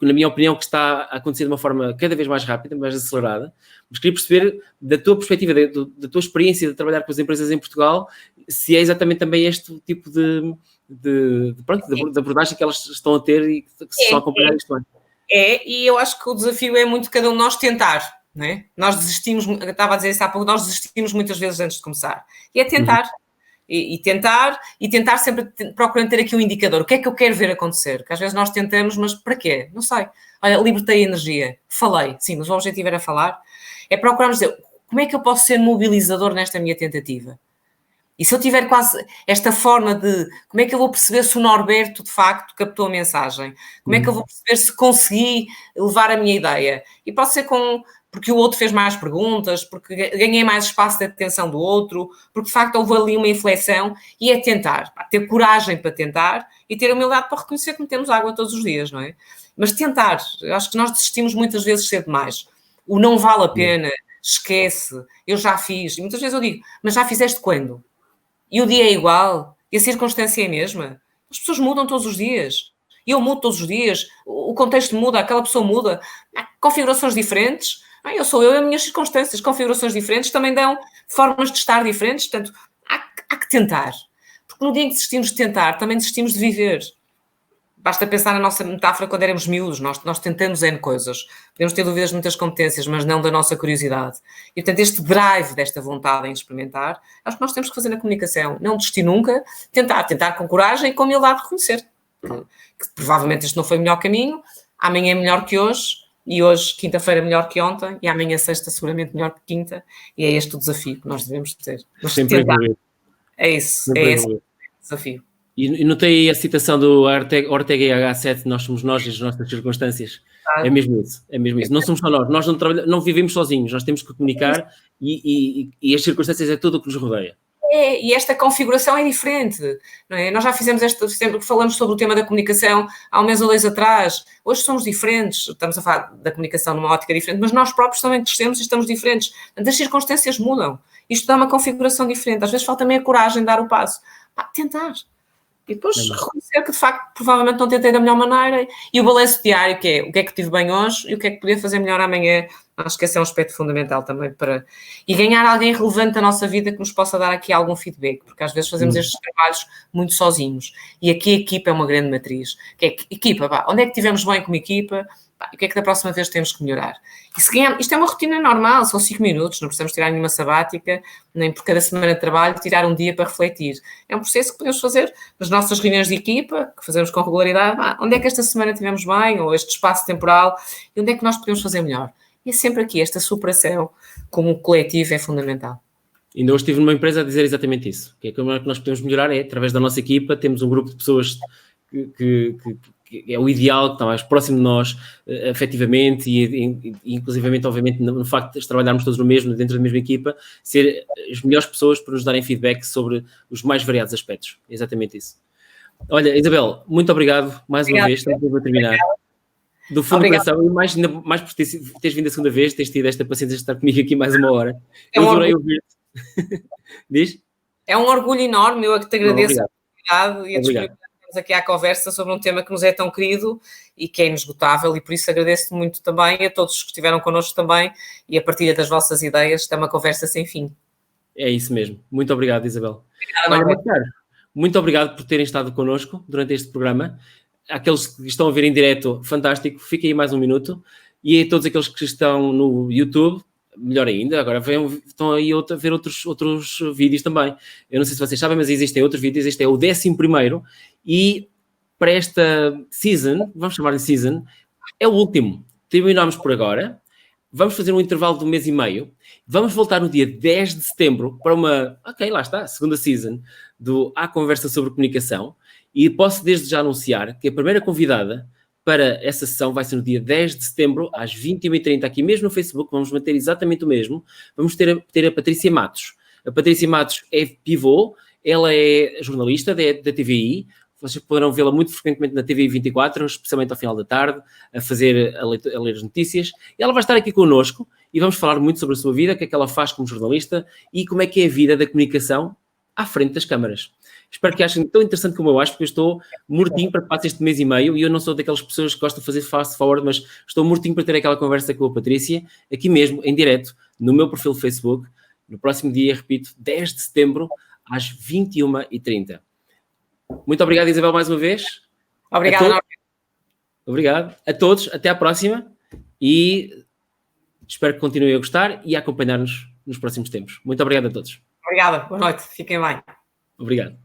na minha opinião, que está a acontecer de uma forma cada vez mais rápida, mais acelerada. Mas queria perceber, da tua perspectiva, da tua experiência de trabalhar com as empresas em Portugal, se é exatamente também este tipo de abordagem que elas estão a ter e que se estão a acompanhar isto bem. E eu acho que o desafio é muito cada um de nós tentar, não é? Nós desistimos, eu estava a dizer isso há pouco, nós desistimos muitas vezes antes de começar. E é tentar. E tentar sempre procurando ter aqui um indicador. O que é que eu quero ver acontecer? Porque às vezes nós tentamos, mas para quê? Não sei. Olha, libertei energia. Falei. Sim, mas o objetivo era falar. É procurarmos dizer, como é que eu posso ser mobilizador nesta minha tentativa? E se eu tiver quase esta forma de como é que eu vou perceber se o Norberto de facto captou a mensagem? Como é que eu vou perceber se consegui levar a minha ideia? E pode ser porque o outro fez mais perguntas, porque ganhei mais espaço de atenção do outro, porque de facto houve ali uma inflexão, e é tentar, ter coragem para tentar e ter humildade para reconhecer que metemos água todos os dias, não é? Mas tentar, eu acho que nós desistimos muitas vezes cedo demais. O não vale a pena, esquece, eu já fiz. E muitas vezes eu digo, mas já fizeste quando? E o dia é igual? E a circunstância é a mesma? As pessoas mudam todos os dias. Eu mudo todos os dias. O contexto muda, aquela pessoa muda. Há configurações diferentes. Eu sou eu e as minhas circunstâncias. Configurações diferentes também dão formas de estar diferentes. Portanto, há que tentar. Porque no dia em que desistimos de tentar, também desistimos de viver. Basta pensar na nossa metáfora quando éramos miúdos. Nós tentamos N coisas. Podemos ter dúvidas de muitas competências, mas não da nossa curiosidade. E, portanto, este drive desta vontade em experimentar, acho que nós temos que fazer na comunicação. Não desistir nunca. Tentar com coragem e com humildade reconhecer. Que provavelmente este não foi o melhor caminho. Amanhã é melhor que hoje. E hoje, quinta-feira, melhor que ontem. E amanhã, sexta, seguramente melhor que quinta. E é este o desafio que nós devemos ter. Sempre é isso. É esse o desafio. E notei aí a citação do Ortega e H7, nós somos nós e as nossas circunstâncias. É mesmo isso. Não somos só nós não vivemos sozinhos, nós temos que comunicar e as circunstâncias é tudo o que nos rodeia. E esta configuração é diferente, não é? Nós já fizemos sempre que falamos sobre o tema da comunicação há um mês ou 2 atrás. Hoje somos diferentes, estamos a falar da comunicação numa ótica diferente, mas nós próprios também crescemos e estamos diferentes. As circunstâncias mudam. Isto dá uma configuração diferente. Às vezes falta também a coragem de dar o passo. Tentar. E depois reconhecer que, de facto, provavelmente não tentei da melhor maneira. E o balanço diário, que é o que é que tive bem hoje e o que é que podia fazer melhor amanhã. Acho que esse é um aspecto fundamental também para... E ganhar alguém relevante da nossa vida que nos possa dar aqui algum feedback, porque às vezes fazemos estes trabalhos muito sozinhos. E aqui a equipa é uma grande matriz. Que é equipa, onde é que estivemos bem como equipa? O que é que da próxima vez temos que melhorar? E se ganhar, isto é uma rotina normal, são 5 minutos, não precisamos tirar nenhuma sabática, nem por cada semana de trabalho tirar um dia para refletir. É um processo que podemos fazer nas nossas reuniões de equipa, que fazemos com regularidade. Onde é que esta semana tivemos bem, ou este espaço temporal, e onde é que nós podemos fazer melhor? E é sempre aqui, esta superação como coletivo é fundamental. Ainda hoje estive numa empresa a dizer exatamente isso. Que é como é que nós podemos melhorar é, através da nossa equipa, temos um grupo de pessoas que é o ideal, que está mais próximo de nós, efetivamente, e inclusivamente, obviamente, no facto de trabalharmos todos no mesmo, dentro da mesma equipa, ser as melhores pessoas para nos darem feedback sobre os mais variados aspectos. É exatamente isso. Olha, Isabel, muito obrigado mais uma vez, estamos a terminar. Do fundo do coração, e ainda mais por teres vindo a segunda vez, teres tido esta paciência de estar comigo aqui mais uma hora. Eu adorei ouvir-te. Diz? É um orgulho enorme, eu te agradeço a oportunidade e a disponibilidade de estarmos aqui à conversa sobre um tema que nos é tão querido e que é inesgotável, e por isso agradeço muito também a todos que estiveram connosco também e a partilha das vossas ideias. Esta é uma conversa sem fim. É isso mesmo. Muito obrigado, Isabel. Olha, muito obrigado por terem estado connosco durante este programa. Aqueles que estão a ver em direto, fantástico, fiquem aí mais um minuto. E a todos aqueles que estão no YouTube, melhor ainda, agora estão aí a ver outros vídeos também. Eu não sei se vocês sabem, mas existem outros vídeos. Este é o 11º e para esta season, vamos chamar de season, é o último. Terminamos por agora. Vamos fazer um intervalo de 1 mês e meio. Vamos voltar no dia 10 de setembro para uma, lá está, segunda season do A Conversa sobre Comunicação. E posso desde já anunciar que a primeira convidada para essa sessão vai ser no dia 10 de setembro, às 21h30, aqui mesmo no Facebook. Vamos manter exatamente o mesmo. Vamos ter a Patrícia Matos. A Patrícia Matos é pivô, ela é jornalista da TVI. Vocês poderão vê-la muito frequentemente na TVI 24, especialmente ao final da tarde, a ler as notícias. E ela vai estar aqui connosco e vamos falar muito sobre a sua vida, o que é que ela faz como jornalista e como é que é a vida da comunicação à frente das câmaras. Espero que achem tão interessante como eu acho, porque eu estou mortinho para que passe este mês e meio e eu não sou daquelas pessoas que gostam de fazer fast forward, mas estou mortinho para ter aquela conversa com a Patrícia, aqui mesmo, em direto, no meu perfil do Facebook, no próximo dia, repito, 10 de setembro, às 21h30. Muito obrigado, Isabel, mais uma vez. Obrigado. Obrigado. A todos, até à próxima e espero que continuem a gostar e a acompanhar-nos nos próximos tempos. Muito obrigado a todos. Obrigada, boa noite, fiquem bem. Obrigado.